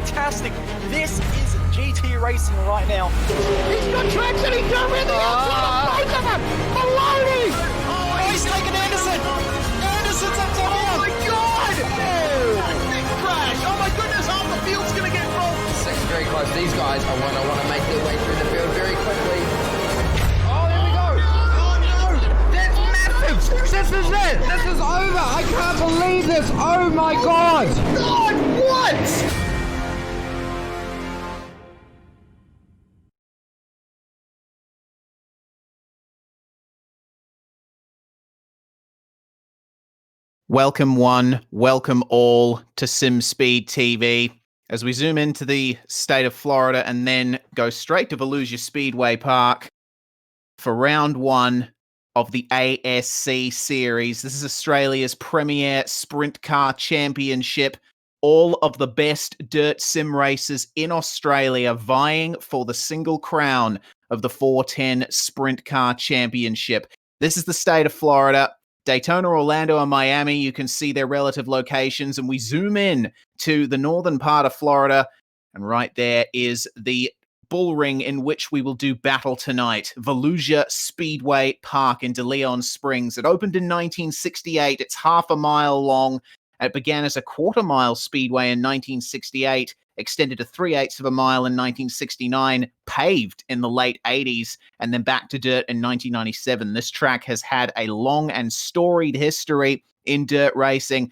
fantastic. This is GT racing right now. He's got traction, he's got really outside of both of them! Maloney! Oh, he's taken Anderson! Anderson's up to him! Oh my god! Big crash! Oh my goodness, half the field's gonna get rolled! Second very close. These guys are want to make their way through the field very quickly. Oh, here we go! Oh no! That's massive! This is it! This is over! I can't believe this! Oh my god! God, what? Welcome one, welcome all to SimSpeed TV. As we zoom into the state of Florida and then go straight to Volusia Speedway Park for round one of the ASC series. This is Australia's premier sprint car championship. All of the best dirt sim racers in Australia vying for the single crown of the 410 Sprint Car Championship. This is the state of Florida. Daytona, Orlando, and Miami, you can see their relative locations, and we zoom in to the northern part of Florida, and right there is the bull ring in which we will do battle tonight. Volusia Speedway Park in De Leon Springs. It opened in 1968. It's half a mile long. It began as a quarter-mile speedway in 1968, extended to 3/8 of a mile in 1969, paved in the late 80s, and then back to dirt in 1997. This track has had a long and storied history in dirt racing,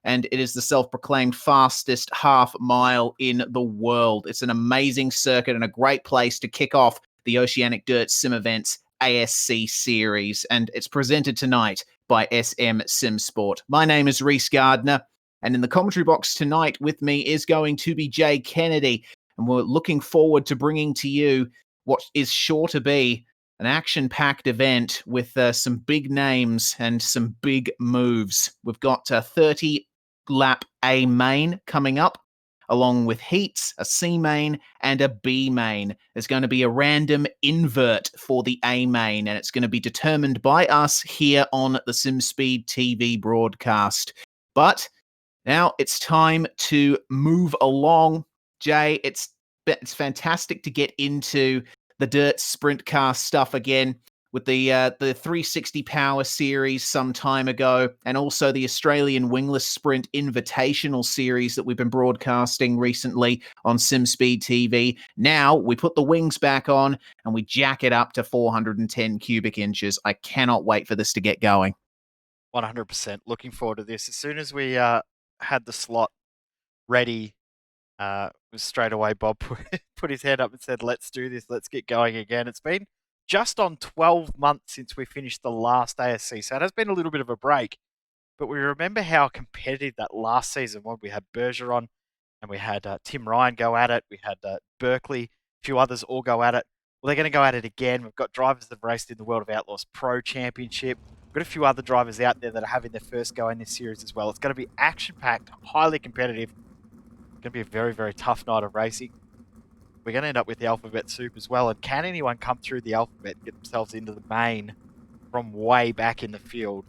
and it is the self-proclaimed fastest half mile in the world. It's an amazing circuit and a great place to kick off the Oceanic Dirt Sim Events ASC series, and it's presented tonight by SM Sim Sport. My name is Reese Gardner, and in the commentary box tonight with me is going to be Jay Kennedy, and we're looking forward to bringing to you what is sure to be an action-packed event with some big names and some big moves. We've got 30-lap A main coming up, along with heats, a C main, and a B main. There's going to be a random invert for the A main, and it's going to be determined by us here on the SimSpeed TV broadcast. But now it's time to move along. Jay, it's fantastic to get into the dirt sprint car stuff again with the 360 Power Series some time ago, and also the Australian Wingless Sprint Invitational Series that we've been broadcasting recently on SimSpeed TV. Now we put the wings back on and we jack it up to 410 cubic inches. I cannot wait for this to get going. 100%. Looking forward to this. As soon as we had the slot ready, straight away Bob put his hand up and said, let's do this. Let's get going again. It's been just on 12 months since we finished the last ASC, so it has been a little bit of a break. But we remember how competitive that last season was. We had Bergeron and we had Tim Ryan go at it. We had Berkeley, a few others all go at it. Well, they're going to go at it again. We've got drivers that have raced in the World of Outlaws Pro Championship. We've got a few other drivers out there that are having their first go in this series as well. It's going to be action-packed, highly competitive. It's going to be a very, very tough night of racing. We're going to end up with the alphabet soup as well. And can anyone come through the alphabet, get themselves into the main from way back in the field,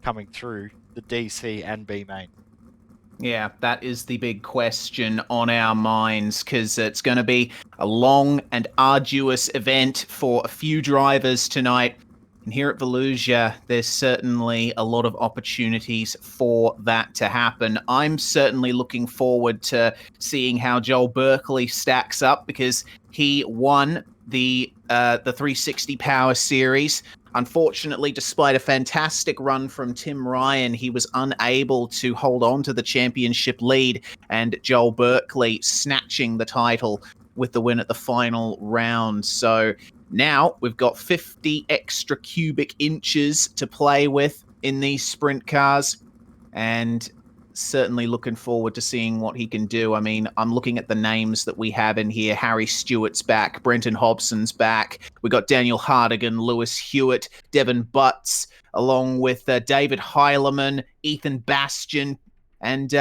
coming through the DC and B main? Yeah, that is the big question on our minds, because it's going to be a long and arduous event for a few drivers tonight. And here at Volusia, there's certainly a lot of opportunities for that to happen. I'm certainly looking forward to seeing how Joel Berkeley stacks up, because he won the 360 Power Series. Unfortunately, despite a fantastic run from Tim Ryan, he was unable to hold on to the championship lead, and Joel Berkeley snatching the title with the win at the final round. So now we've got 50 extra cubic inches to play with in these sprint cars, and certainly looking forward to seeing what he can do. I mean, I'm looking at the names that we have in here. Harry Stewart's back. Brenton Hobson's back. We got Daniel Hardigan, Lewis Hewitt, Devin Butts, along with David Heileman, Ethan Bastian, And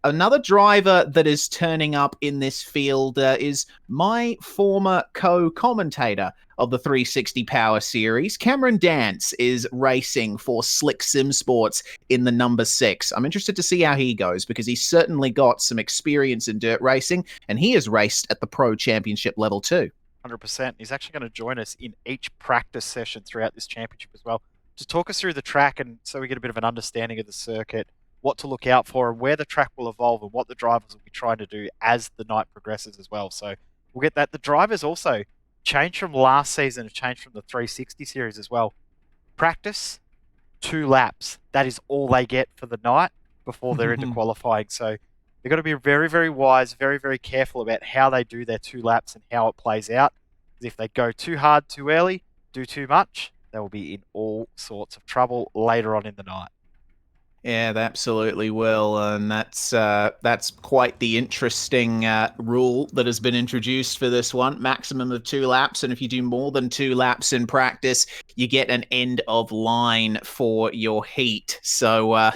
another driver that is turning up in this field is my former co-commentator of the 360 Power Series. Cameron Dance is racing for Slick Sim Sports in the number 6. I'm interested to see how he goes because he's certainly got some experience in dirt racing, and he has raced at the Pro Championship level too. 100%. He's actually going to join us in each practice session throughout this championship as well to talk us through the track, and so we get a bit of an understanding of the circuit, what to look out for, and where the track will evolve, and what the drivers will be trying to do as the night progresses as well. So we'll get that. The drivers also changed from last season, have changed from the 360 series as well. Practice, 2 laps. That is all they get for the night before they're into qualifying. So they've got to be very, very wise, very, very careful about how they do their 2 laps and how it plays out. Because if they go too hard too early, do too much, they will be in all sorts of trouble later on in the night. Yeah, they absolutely will, and that's quite the interesting rule that has been introduced for this one. Maximum of 2 laps, and if you do more than 2 laps in practice, you get an end of line for your heat. So,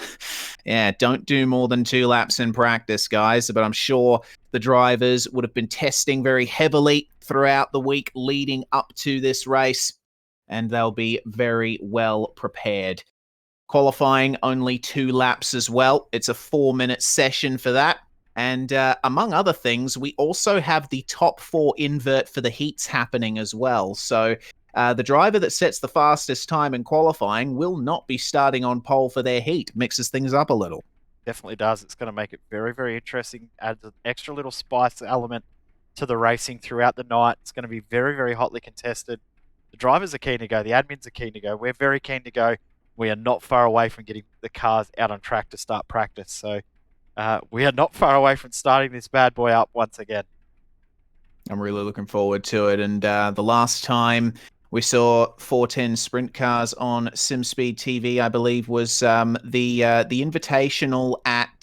yeah, don't do more than 2 laps in practice, guys. But I'm sure the drivers would have been testing very heavily throughout the week leading up to this race, and they'll be very well prepared. Qualifying only 2 laps as well. It's a 4-minute session for that. And among other things, we also have the top 4 invert for the heats happening as well. So the driver that sets the fastest time in qualifying will not be starting on pole for their heat. Mixes things up a little. Definitely does. It's going to make it very, very interesting. Adds an extra little spice element to the racing throughout the night. It's going to be very, very hotly contested. The drivers are keen to go. The admins are keen to go. We're very keen to go. We are not far away from getting the cars out on track to start practice. So we are not far away from starting this bad boy up once again. I'm really looking forward to it. And the last time we saw 410 sprint cars on SimSpeed TV, I believe, was the Invitational at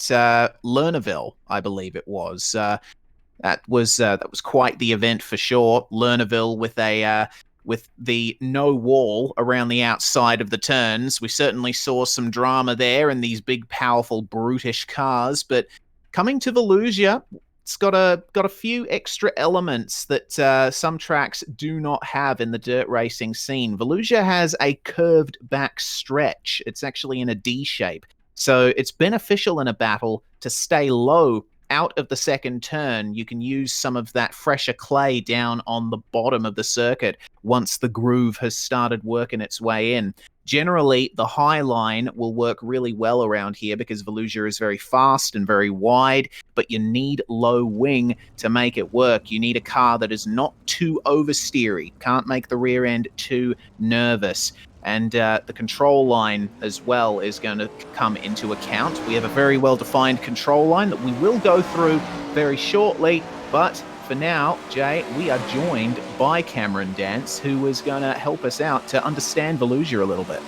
Lernerville, I believe it was. That was quite the event for sure. Lernerville with the no wall around the outside of the turns. We certainly saw some drama there in these big, powerful, brutish cars. But coming to Volusia, it's got a few extra elements that some tracks do not have in the dirt racing scene. Volusia has a curved back stretch. It's actually in a D shape. So it's beneficial in a battle to stay low out of the second turn. You can use some of that fresher clay down on the bottom of the circuit once the groove has started working its way in. Generally, the high line will work really well around here because Volusia is very fast and very wide, but you need low wing to make it work. You need a car that is not too oversteery, can't make the rear end too nervous. And the control line as well is going to come into account. We have a very well-defined control line that we will go through very shortly. But for now, Jay, we are joined by Cameron Dance, who is going to help us out to understand Volusia a little bit.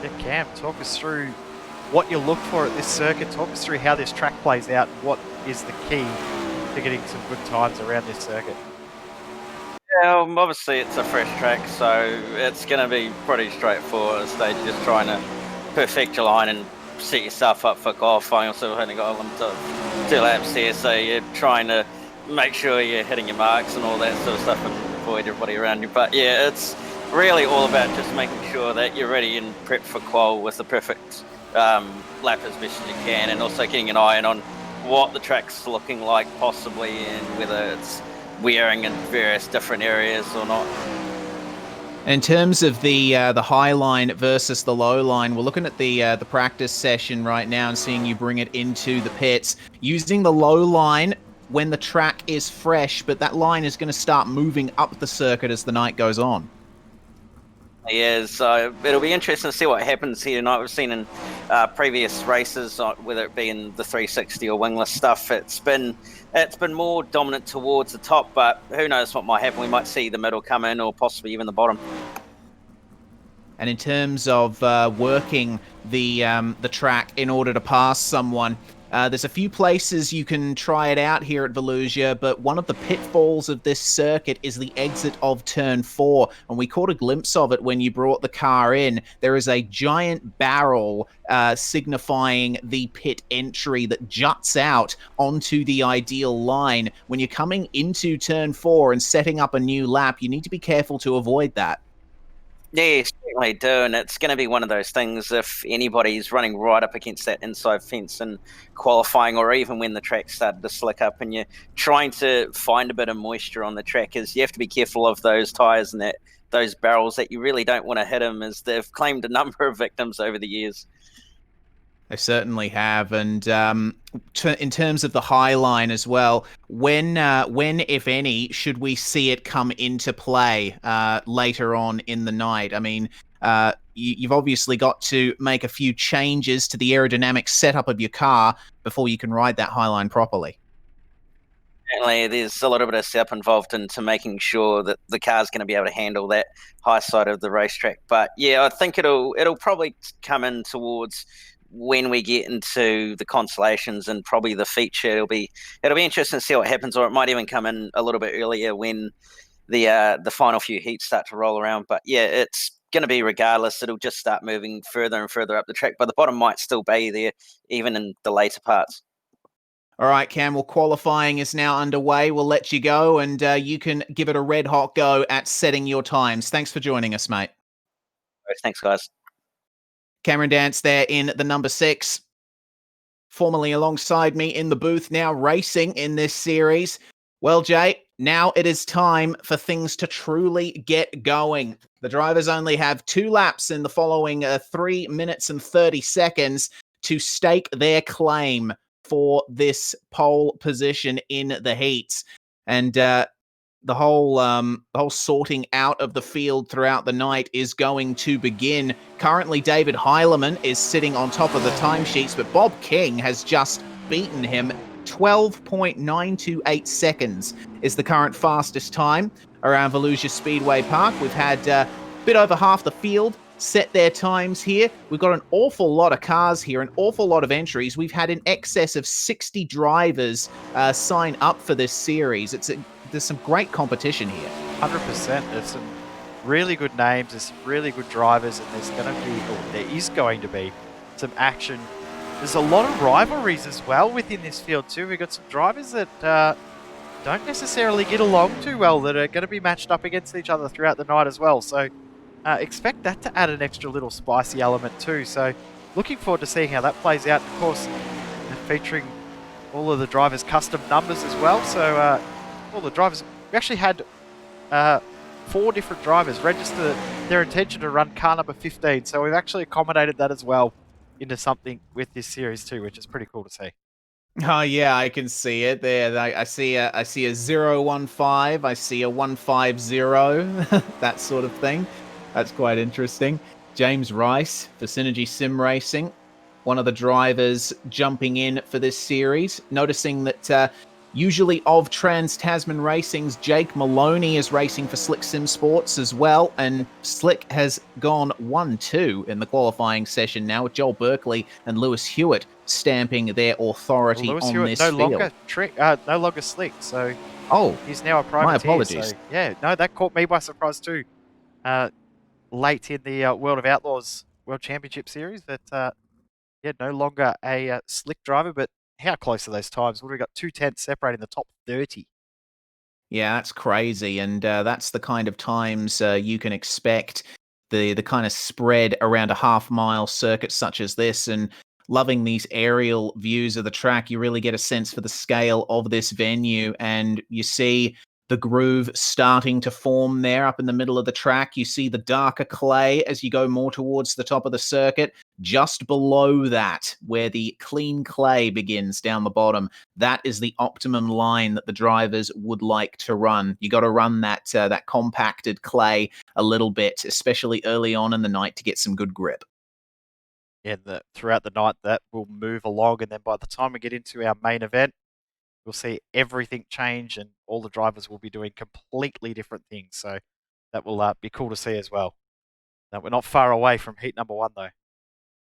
Yeah, Cam, talk us through what you look for at this circuit. Talk us through how this track plays out. What is the key to getting some good times around this circuit? Yeah, obviously it's a fresh track, so it's going to be pretty straightforward at this stage, just trying to perfect your line and set yourself up for qualifying. Also, only got a limit of 2 laps here, so you're trying to make sure you're hitting your marks and all that sort of stuff and avoid everybody around you. But yeah, it's really all about just making sure that you're ready and prepped for qual with the perfect lap as best as you can, and also getting an eye on what the track's looking like possibly, and whether it's wearing in various different areas or not. In terms of the high line versus the low line, we're looking at the practice session right now and seeing you bring it into the pits. Using the low line when the track is fresh, but that line is going to start moving up the circuit as the night goes on. Yeah, so it'll be interesting to see what happens here tonight. We've seen in previous races, whether it be in the 360 or wingless stuff, it's been more dominant towards the top, but who knows what might happen. We might see the middle come in, or possibly even the bottom. And in terms of working the track in order to pass someone, There's a few places you can try it out here at Volusia, but one of the pitfalls of this circuit is the exit of turn 4, and we caught a glimpse of it when you brought the car in. There is a giant barrel signifying the pit entry that juts out onto the ideal line. When you're coming into turn 4 and setting up a new lap, you need to be careful to avoid that. Yeah, you certainly do, and it's going to be one of those things if anybody's running right up against that inside fence in qualifying, or even when the track started to slick up and you're trying to find a bit of moisture on the track, is you have to be careful of those tyres and those barrels that you really don't want to hit them, as they've claimed a number of victims over the years. They certainly have, and in terms of the High Line as well, when, if any, should we see it come into play later on in the night? I mean, you've obviously got to make a few changes to the aerodynamic setup of your car before you can ride that High Line properly. Certainly, there's a little bit of setup involved into making sure that the car's going to be able to handle that high side of the racetrack. But yeah, I think it'll probably come in towards when we get into the consolations and probably the feature. It'll be interesting to see what happens, or it might even come in a little bit earlier when the final few heats start to roll around. But yeah, it's going to be regardless. It'll just start moving further and further up the track, but the bottom might still be there even in the later parts. All right, Cam, well, qualifying is now underway. We'll let you go, and you can give it a red-hot go at setting your times. Thanks for joining us, mate. Thanks, guys. Cameron Dance there in the number 6. Formerly alongside me in the booth, now racing in this series. Well, Jay, now it is time for things to truly get going. The drivers only have 2 laps in the following 3 minutes and 30 seconds to stake their claim for this pole position in the heats. And the whole sorting out of the field throughout the night is going to begin. Currently, David Heilemann is sitting on top of the timesheets, but Bob King has just beaten him. 12.928 seconds is the current fastest time around Volusia Speedway Park. We've had a bit over half the field set their times here. We've got an awful lot of cars here, an awful lot of entries. We've had in excess of 60 drivers sign up for this series. There's some great competition here. 100%. There's some really good names, there's some really good drivers, and there is going to be some action. There's a lot of rivalries as well within this field too. We've got some drivers that don't necessarily get along too well that are going to be matched up against each other throughout the night as well. So expect that to add an extra little spicy element too. So looking forward to seeing how that plays out. Of course, featuring all of the drivers' custom numbers as well. So all the drivers, we actually had 4 different drivers register their intention to run car number 15. So we've actually accommodated that as well into something with this series too, which is pretty cool to see. Oh yeah, I can see it there. I see a 015, I see a 150, that sort of thing. That's quite interesting. James Rice for Synergy Sim Racing, one of the drivers jumping in for this series, noticing that usually of Trans-Tasman Racing's Jake Maloney is racing for Slick Sim Sports as well, and Slick has gone 1-2 in the qualifying session now, with Joel Berkeley and Lewis Hewitt stamping their authority Lewis on Hewitt this no field. No longer Slick, so he's now a privateer. My apologies. So, yeah, no, that caught me by surprise too. Late in the World of Outlaws World Championship Series, that no longer a Slick driver, but how close are those times? What have we got? 2/10 separating the top 30. Yeah, that's crazy, and that's the kind of times you can expect. The kind of spread around a half-mile circuit such as this, and loving these aerial views of the track, you really get a sense for the scale of this venue, and you see the groove starting to form there up in the middle of the track. You see the darker clay as you go more towards the top of the circuit. Just below that, where the clean clay begins down the bottom, that is the optimum line that the drivers would like to run. You got to run that compacted clay a little bit, especially early on in the night, to get some good grip. Yeah, throughout the night that will move along, and then by the time we get into our main event, we'll see everything change, and all the drivers will be doing completely different things. So that will be cool to see as well. Now, we're not far away from heat number 1 though.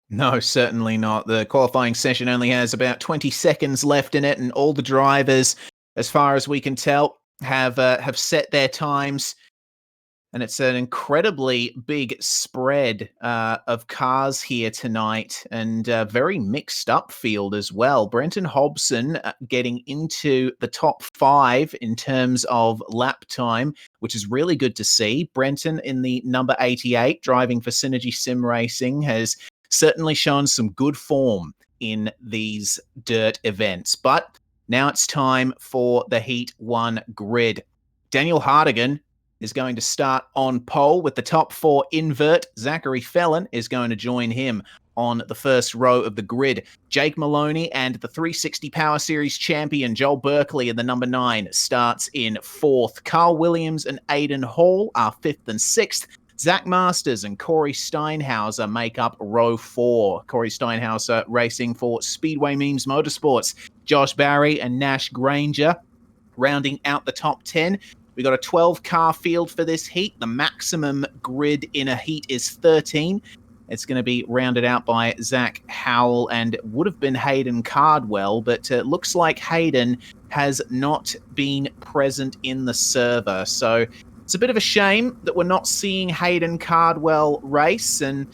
No, certainly not. The qualifying session only has about 20 seconds left in it, and all the drivers, as far as we can tell, have set their times. And it's an incredibly big spread of cars here tonight, and a very mixed up field as well. Brenton Hobson getting into the top 5 in terms of lap time, which is really good to see. Brenton in the number 88, driving for Synergy Sim Racing, has certainly shown some good form in these dirt events. But now it's time for the Heat 1 grid. Daniel Hardigan is going to start on pole with the top 4 invert. Zachary Fellon is going to join him on the first row of the grid. Jake Maloney and the 360 Power Series champion Joel Berkeley in the number 9 starts in 4th. Carl Williams and Aidan Hall are 5th and 6th. Zach Masters and Corey Steinhauser make up row 4. Corey Steinhauser racing for Speedway Memes Motorsports. Josh Barry and Nash Granger rounding out the top 10. We got a 12-car field for this heat. The maximum grid in a heat is 13. It's going to be rounded out by Zach Howell and would have been Hayden Cardwell, but it looks like Hayden has not been present in the server. So it's a bit of a shame that we're not seeing Hayden Cardwell race, and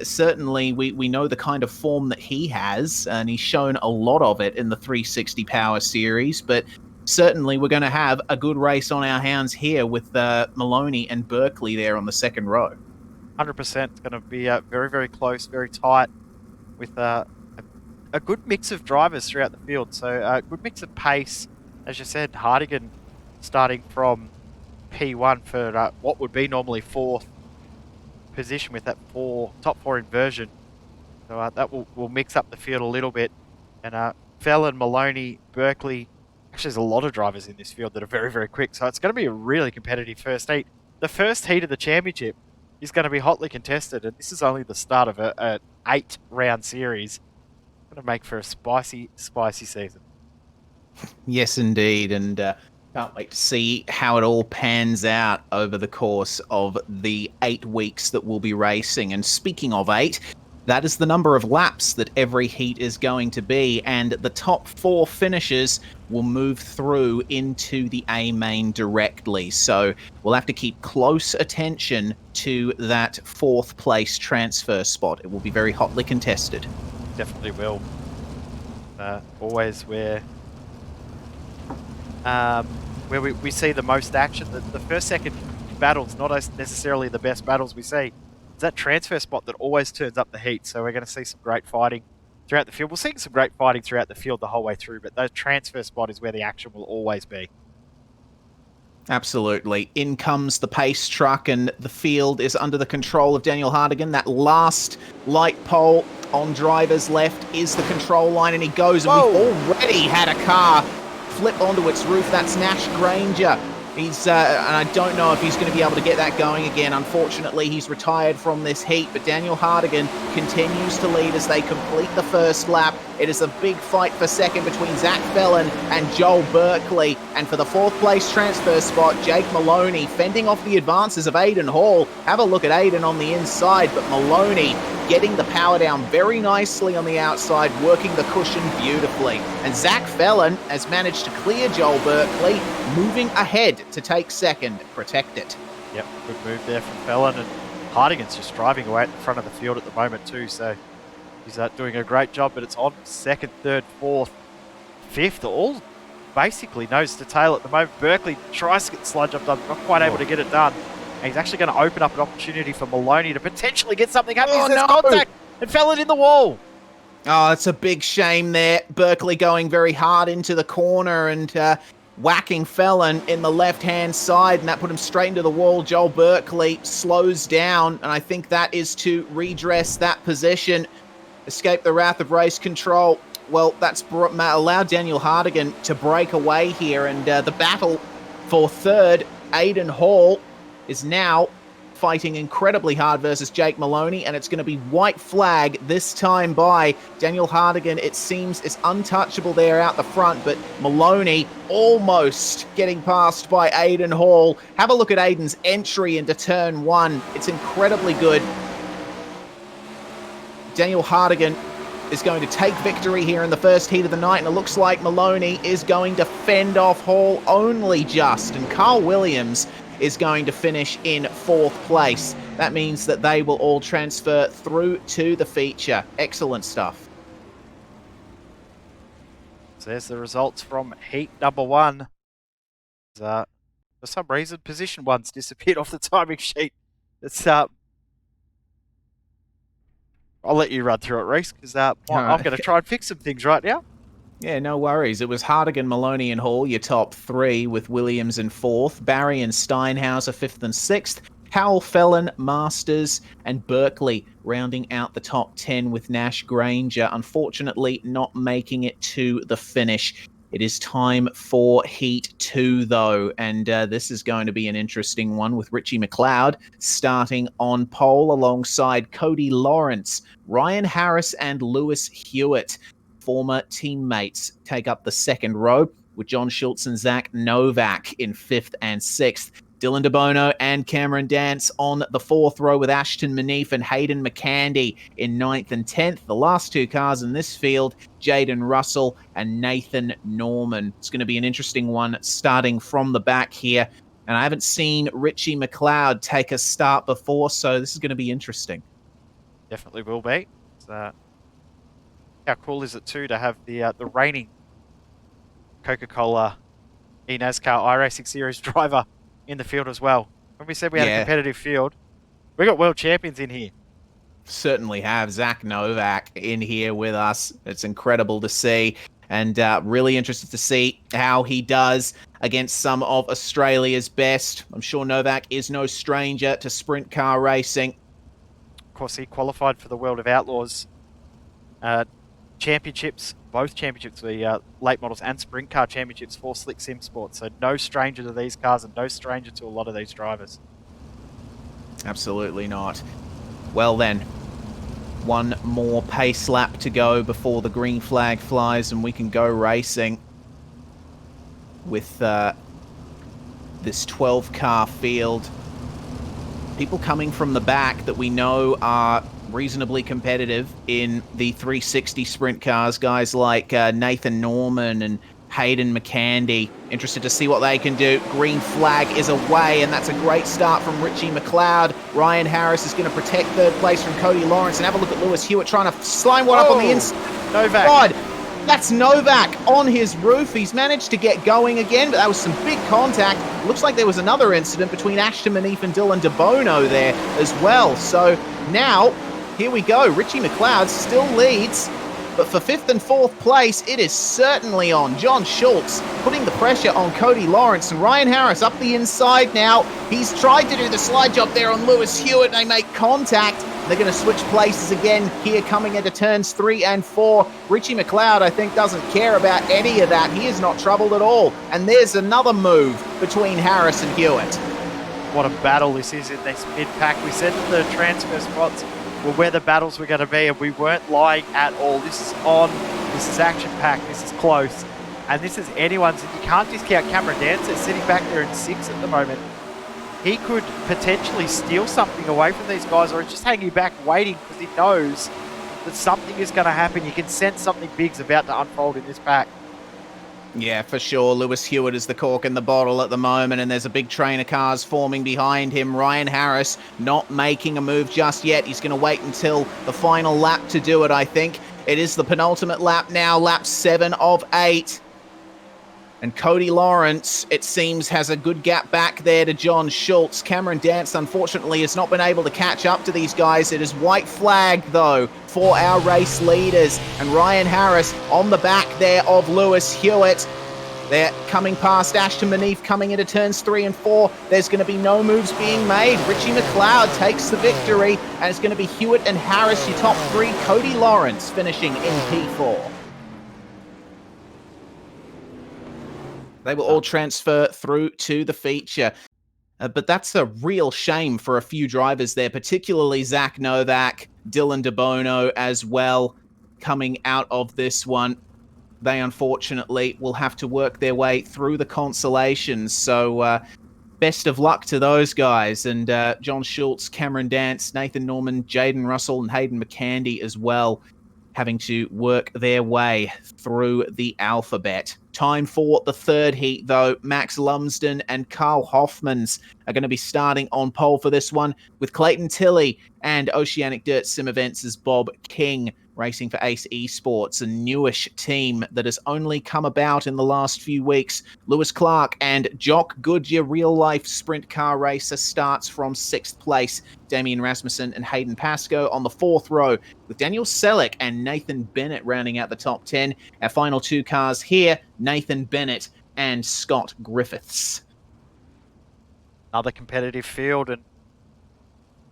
certainly we know the kind of form that he has, and he's shown a lot of it in the 360 Power Series, but certainly we're going to have a good race on our hands here with Maloney and Berkeley there on the second row. 100%. It's going to be very, very close, very tight, with a good mix of drivers throughout the field. So a good mix of pace. As you said, Hardigan starting from P1 for what would be normally 4th position with that top 4 inversion. So that will mix up the field a little bit. And Fellon, Maloney, Berkeley. Actually, there's a lot of drivers in this field that are very, very quick. So it's going to be a really competitive first heat. The first heat of the championship is going to be hotly contested, and this is only the start of an 8-round series. It's going to make for a spicy, spicy season. Yes, indeed, and can't wait to see how it all pans out over the course of the 8 weeks that we'll be racing. And speaking of 8, that is the number of laps that every heat is going to be, and the top 4 finishers will move through into the A main directly. So we'll have to keep close attention to that 4th place transfer spot. It will be very hotly contested. Definitely will. Always where we see the most action. The first second battles, not necessarily the best battles we see. It's that transfer spot that always turns up the heat. So we're going to see some great fighting throughout the field. We'll see some great fighting throughout the field the whole way through, but that transfer spot is where the action will always be. Absolutely. In comes the pace truck, and the field is under the control of Daniel Hardigan. That last light pole on driver's left is the control line, and he goes, and we've already had a car flip onto its roof. That's Nash Granger. He's, and I don't know if he's going to be able to get that going again. Unfortunately, he's retired from this heat, but Daniel Hardigan continues to lead as they complete the first lap. It is a big fight for second between Zach Fellon and Joel Berkeley. And for the 4th place transfer spot, Jake Maloney fending off the advances of Aidan Hall. Have a look at Aidan on the inside, but Maloney getting the power down very nicely on the outside, working the cushion beautifully. And Zach Fellon has managed to clear Joel Berkeley, moving ahead to take second, protect it. Yep, good move there from Fellon, and Hardigan's just driving away at the front of the field at the moment too, so he's doing a great job, but it's on 2nd, 3rd, 4th, 5th, all basically nose to tail at the moment. Berkeley tries to get the sludge up done, not quite able to get it done. And he's actually going to open up an opportunity for Maloney to potentially get something happening. There's contact and Fellon in the wall. Oh, it's a big shame there. Berkeley going very hard into the corner and whacking Fellon in the left-hand side, and that put him straight into the wall. Joel Berkeley slows down, and I think that is to redress that position, escape the wrath of race control. Well, that's allowed Daniel Hardigan to break away here, and the battle for 3rd, Aidan Hall, is now fighting incredibly hard versus Jake Maloney, and it's going to be white flag this time by Daniel Hardigan. It seems it's untouchable there out the front, but Maloney almost getting passed by Aidan Hall. Have a look at Aidan's entry into turn 1. It's incredibly good. Daniel Hardigan is going to take victory here in the first heat of the night, and it looks like Maloney is going to fend off Hall only just, and Carl Williams is going to finish in 4th place. That means that they will all transfer through to the feature. Excellent stuff. So there's the results from heat number 1. For some reason, position 1's disappeared off the timing sheet. It's I'll let you run through it, Reese, because I'm going to try and fix some things right now. Yeah, no worries. It was Hardigan, Maloney and Hall, your top 3, with Williams in 4th, Barry and Steinhauser 5th and 6th, Howell, Fellon, Masters and Berkeley rounding out the top 10, with Nash Granger unfortunately not making it to the finish. It is time for Heat 2, though, and this is going to be an interesting one, with Richie McLeod starting on pole alongside Cody Lawrence. Ryan Harris and Lewis Hewitt, former teammates, take up the 2nd row, with John Schultz and Zach Novak in 5th and 6th. Dylan DeBono and Cameron Dance on the 4th row, with Ashton Manif and Hayden McCandy in 9th and 10th. The last 2 cars in this field, Jaden Russell and Nathan Norman. It's going to be an interesting one starting from the back here. And I haven't seen Richie McLeod take a start before, so this is going to be interesting. Definitely will be. How cool is it too to have the reigning Coca-Cola eNASCAR iRacing Series driver in the field as well? When we said we had a competitive field, we got world champions in here. Certainly have Zach Novak in here with us. It's incredible to see, and really interested to see how he does against some of Australia's best. I'm sure Novak is no stranger to sprint car racing. Of course, he qualified for the World of Outlaws championships, both championships, the late models and sprint car championships for Slick Sim Sports. So no stranger to these cars and no stranger to a lot of these drivers. Absolutely not. Well then, one more pace lap to go before the green flag flies and we can go racing with this 12-car field. People coming from the back that we know are reasonably competitive in the 360 sprint cars, guys like Nathan Norman and Hayden McCandy. Interested to see what they can do. Green flag is away, and that's a great start from Richie McLeod. Ryan Harris is going to protect 3rd place from Cody Lawrence, and have a look at Lewis Hewitt trying to slime one up on the inside. Novak. God, that's Novak on his roof. He's managed to get going again, but that was some big contact. Looks like there was another incident between Ashton Manif and Dylan DeBono there as well. So now, here we go. Richie McLeod still leads, but for 5th and 4th place, it is certainly on John Schultz, putting the pressure on Cody Lawrence, and Ryan Harris up the inside now. He's tried to do the slide job there on Lewis Hewitt. They make contact. They're going to switch places again here coming into turns 3 and 4. Richie McLeod, I think, doesn't care about any of that. He is not troubled at all. And there's another move between Harris and Hewitt. What a battle this is in this mid-pack. We said that the transfer spots were where the battles were going to be, and we weren't lying at all. This is on, this is action-packed, this is close, and this is anyone's. And you can't discount Cameron Dancer sitting back there in 6th at the moment. He could potentially steal something away from these guys, or just hanging back waiting because he knows that something is going to happen. You can sense something big's about to unfold in this pack. Yeah, for sure. Lewis Hewitt is the cork in the bottle at the moment, and there's a big train of cars forming behind him. Ryan Harris not making a move just yet. He's going to wait until the final lap to do it, I think. It is the penultimate lap now, lap 7 of 8. And Cody Lawrence, it seems, has a good gap back there to John Schultz. Cameron Dance, unfortunately, has not been able to catch up to these guys. It is white flag, though, for our race leaders. And Ryan Harris on the back there of Lewis Hewitt. They're coming past Ashton Manif, coming into turns 3 and 4. There's going to be no moves being made. Richie McLeod takes the victory, and it's going to be Hewitt and Harris, your top 3. Cody Lawrence finishing in P4. They will all transfer through to the feature. But that's a real shame for a few drivers there, particularly Zach Novak, Dylan DeBono as well, coming out of this one. They unfortunately will have to work their way through the consolations. So best of luck to those guys. And John Schultz, Cameron Dance, Nathan Norman, Jaden Russell, and Hayden McCandy as well, having to work their way through the alphabet. Time for the third heat, though. Max Lumsden and Carl Hoffmans are going to be starting on pole for this one, with Clayton Tilley and Oceanic Dirt Sim Events' Bob King racing for Ace Esports, a newish team that has only come about in the last few weeks. Lewis Clark and Jock Goodyear real-life sprint car racer starts from 6th place. Damien Rasmussen and Hayden Pascoe on the 4th row, with Daniel Selleck and Nathan Bennett rounding out the top 10. Our final 2 cars here, Nathan Bennett and Scott Griffiths. Another competitive field, and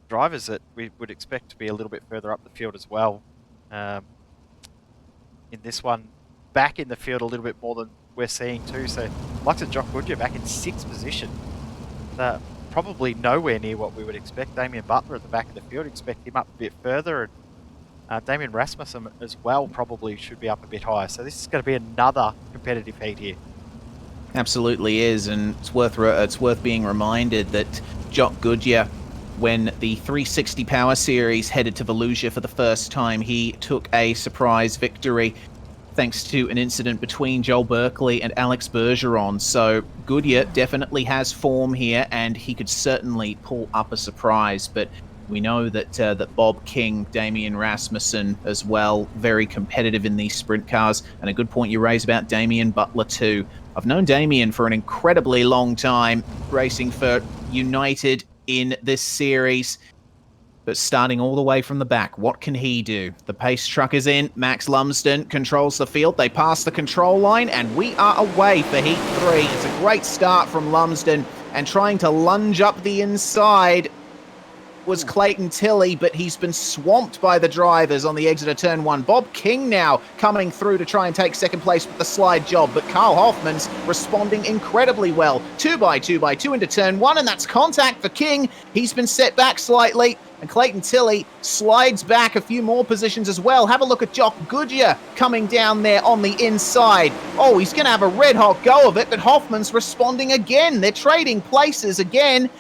drivers that we would expect to be a little bit further up the field as well. In this one, back in the field a little bit more than we're seeing too. So, likes of Jock Goodyear back in 6th position. Probably nowhere near what we would expect. Damien Butler at the back of the field, expect him up a bit further. And Damien Rasmussen as well probably should be up a bit higher. So this is going to be another competitive heat here. Absolutely is, and it's worth being reminded that Jock Goodyear, when the 360 Power Series headed to Volusia for the first time, he took a surprise victory thanks to an incident between Joel Berkeley and Alex Bergeron. So Goodyear definitely has form here, and he could certainly pull up a surprise. But we know that Bob King, Damien Rasmussen as well, very competitive in these sprint cars. And a good point you raise about Damien Butler too. I've known Damien for an incredibly long time, racing for United in this series, but starting all the way from the back, what can he do? The pace truck is in. Max Lumsden controls the field. They pass the control line, and we are away for Heat 3. It's a great start from Lumsden, and trying to lunge up the inside was Clayton Tilley, but he's been swamped by the drivers on the exit of turn 1. Bob King now coming through to try and take 2nd place with the slide job, but Carl Hoffman's responding incredibly well. 2x2 into turn 1, and that's contact for King. He's been set back slightly, and Clayton Tilley slides back a few more positions as well. Have a look at Jock Goodyear coming down there on the inside. Oh, he's going to have a red-hot go of it, but Hoffman's responding again. They're trading places again.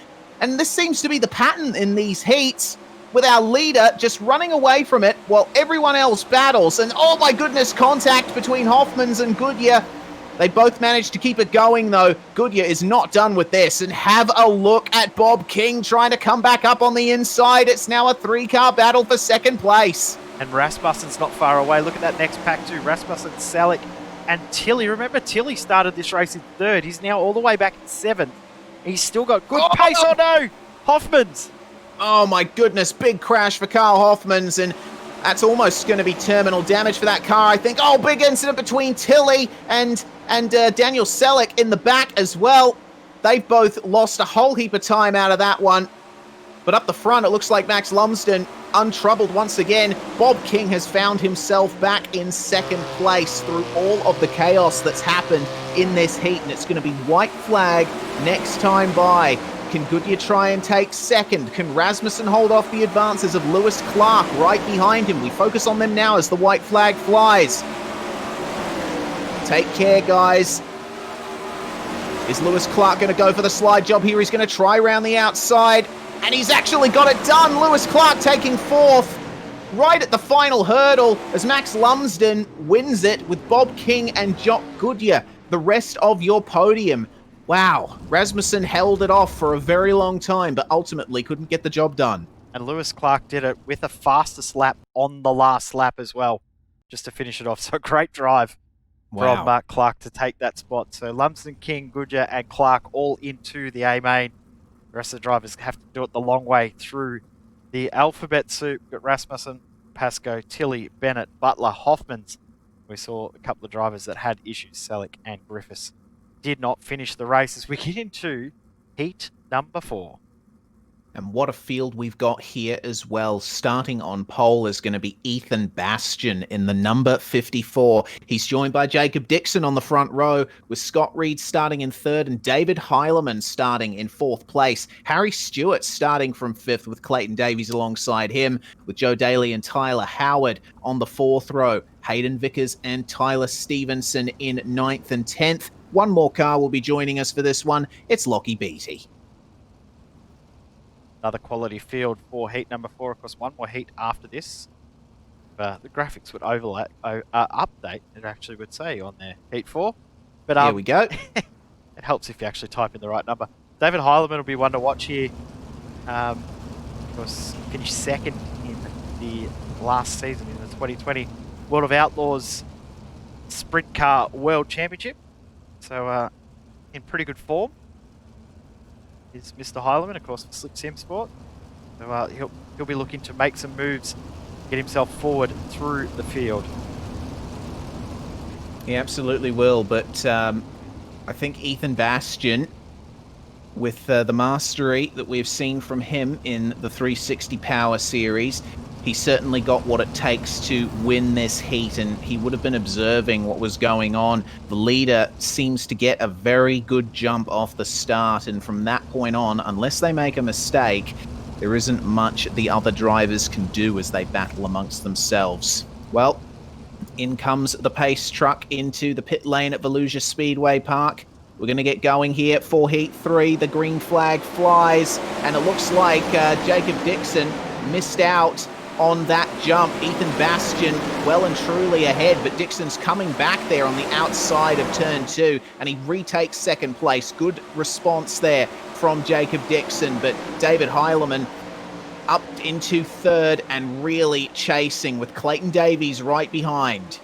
And this seems to be the pattern in these heats, with our leader just running away from it while everyone else battles. And oh my goodness, contact between Hoffmans and Goodyear. They both managed to keep it going, though. Goodyear is not done with this. And have a look at Bob King trying to come back up on the inside. It's now a 3-car battle for 2nd place. And Rasmussen's not far away. Look at that next pack too. Rasmussen, Selleck, and Tilley. Remember, Tilley started this race in 3rd. He's now all the way back in 7th. He's still got good pace. Oh no! Hoffmans! Oh my goodness, big crash for Carl Hoffmans, and that's almost going to be terminal damage for that car, I think. Oh, big incident between Tilley and Daniel Selleck in the back as well. They've both lost a whole heap of time out of that one. But up the front, it looks like Max Lumsden untroubled once again. Bob King has found himself back in 2nd place through all of the chaos that's happened in this heat, and it's going to be white flag next time by. Can Goodyear try and take 2nd? Can Rasmussen hold off the advances of Lewis Clark right behind him? We focus on them now as the white flag flies. Take care, guys. Is Lewis Clark going to go for the slide job here? He's going to try around the outside. And he's actually got it done. Lewis Clark taking 4th right at the final hurdle as Max Lumsden wins it with Bob King and Jock Goodyear, the rest of your podium. Wow, Rasmussen held it off for a very long time, but ultimately couldn't get the job done. And Lewis Clark did it with the fastest lap on the last lap as well, just to finish it off. So great drive from Clark to take that spot. So Lumsden, King, Goodyear, and Clark all into the A-main. The rest of the drivers have to do it the long way through the alphabet soup. Got Rasmussen, Pascoe, Tilley, Bennett, Butler, Hoffmans. We saw a couple of drivers that had issues. Selleck and Griffiths did not finish the race as we get into heat number 4. And what a field we've got here as well. Starting on pole is going to be Ethan Bastian in the number 54. He's joined by Jacob Dixon on the front row, with Scott Reed starting in 3rd and David Heileman starting in 4th place. Harry Stewart starting from 5th with Clayton Davies alongside him, with Joe Daly and Tyler Howard on the 4th row. Hayden Vickers and Tyler Stevenson in 9th and 10th. One more car will be joining us for this one. It's Lockie Beattie. Another quality field for heat number 4. Of course, one more heat after this. The graphics would overlap, update, it actually would say on there, heat 4. But Here we go. it helps if you actually type in the right number. David Heilemann will be one to watch here. Of course, finished second in the last season in the 2020 World of Outlaws Sprint Car World Championship. So in pretty good form is Mr. Heilemann, of course, for Slick Sim Sport. So he'll be looking to make some moves, get himself forward through the field. He absolutely will, but I think Ethan Bastian, with the mastery that we've seen from him in the 360 Power Series, he certainly got what it takes to win this heat, and he would have been observing what was going on. The leader seems to get a very good jump off the start, and from that point on, unless they make a mistake, there isn't much the other drivers can do as they battle amongst themselves. Well, in comes the pace truck into the pit lane at Volusia Speedway Park. We're going to get going here for Heat 3. The green flag flies, and it looks like Jacob Dixon missed out on that jump. Ethan Bastian well and truly ahead, but Dixon's coming back there on the outside of turn 2, and he retakes second place. Good response there from Jacob Dixon, but David Heilemann up into third and really chasing with Clayton Davies right behind.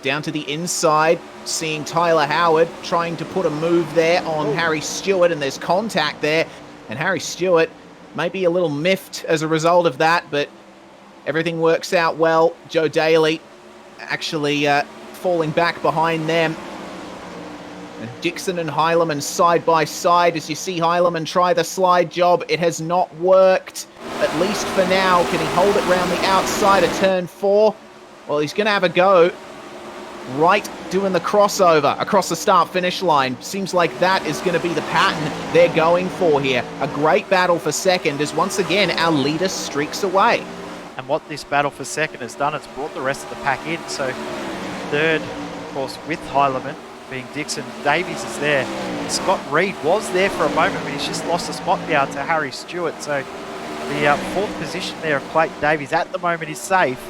Down to the inside, seeing Tyler Howard trying to put a move there on Harry Stewart, and there's contact there, and Harry Stewart may be a little miffed as a result of that, but everything works out well. Joe Daly actually falling back behind them. And Dixon and Heilemann side by side as you see Heilemann try the slide job. It has not worked, at least for now. Can he hold it round the outside of turn 4? Well, he's going to have a go. Right, doing the crossover across the start-finish line. Seems like that is going to be the pattern they're going for here. A great battle for second as once again our leader streaks away. And what this battle for second has done, it's brought the rest of the pack in. So third, of course, with Heilemann being Dixon, Davies is there. Scott Reed was there for a moment, but he's just lost a spot now to Harry Stewart. So the fourth position there of Clayton Davies at the moment is safe.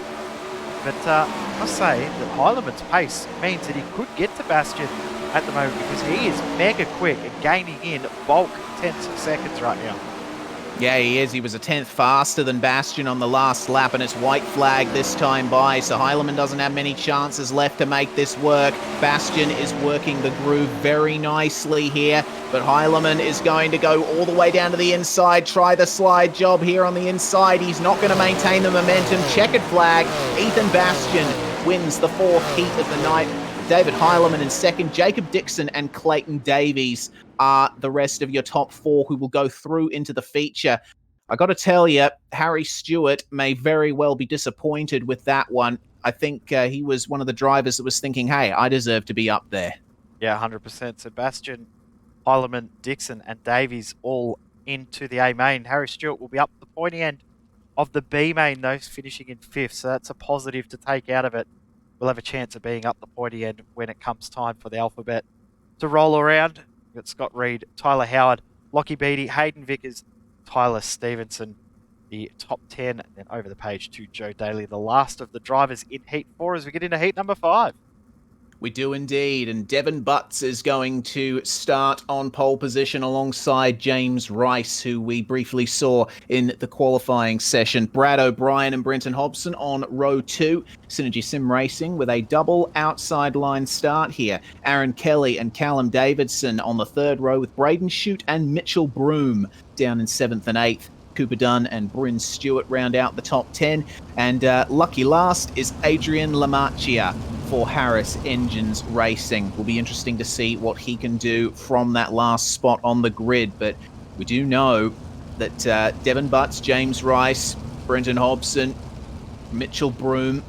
But I must say that Heilemann's pace means that he could get to Bastian at the moment, because he is mega quick and gaining in bulk tenths of seconds right now. Yeah, he is. He was a tenth faster than Bastian on the last lap, and it's white flag this time by, so Heilemann doesn't have many chances left to make this work. Bastian is working the groove very nicely here, but Heilemann is going to go all the way down to the inside, try the slide job here on the inside. He's not going to maintain the momentum. Checkered flag. Ethan Bastian wins the fourth heat of the night. David Heilemann in second. Jacob Dixon and Clayton Davies are the rest of your top 4 who will go through into the feature. I got to tell you, Harry Stewart may very well be disappointed with that one. I think he was one of the drivers that was thinking, hey, I deserve to be up there. Yeah, 100%. Sebastian, Heilemann, Dixon and Davies all into the A main. Harry Stewart will be up the pointy end of the B main, though, finishing in 5th. So that's a positive to take out of it. We'll have a chance of being up the pointy end when it comes time for the alphabet to roll around. We've got Scott Reed, Tyler Howard, Lockie Beattie, Hayden Vickers, Tyler Stevenson, the top 10. And then over the page to Joe Daly, the last of the drivers in Heat 4 as we get into Heat number 5. We do indeed, and Devon Butts is going to start on pole position alongside James Rice, who we briefly saw in the qualifying session. Brad O'Brien and Brenton Hobson on row 2. Synergy Sim Racing with a double outside line start here. Aaron Kelly and Callum Davidson on the 3rd row, with Braden Shute and Mitchell Broom down in 7th and 8th. Cooper Dunn and Bryn Stewart round out the top 10. And lucky last is Adrian Lamacchia for Harris Engines Racing. Will be interesting to see what he can do from that last spot on the grid. But we do know that Devon Butts, James Rice, Brenton Hobson, Mitchell Broom,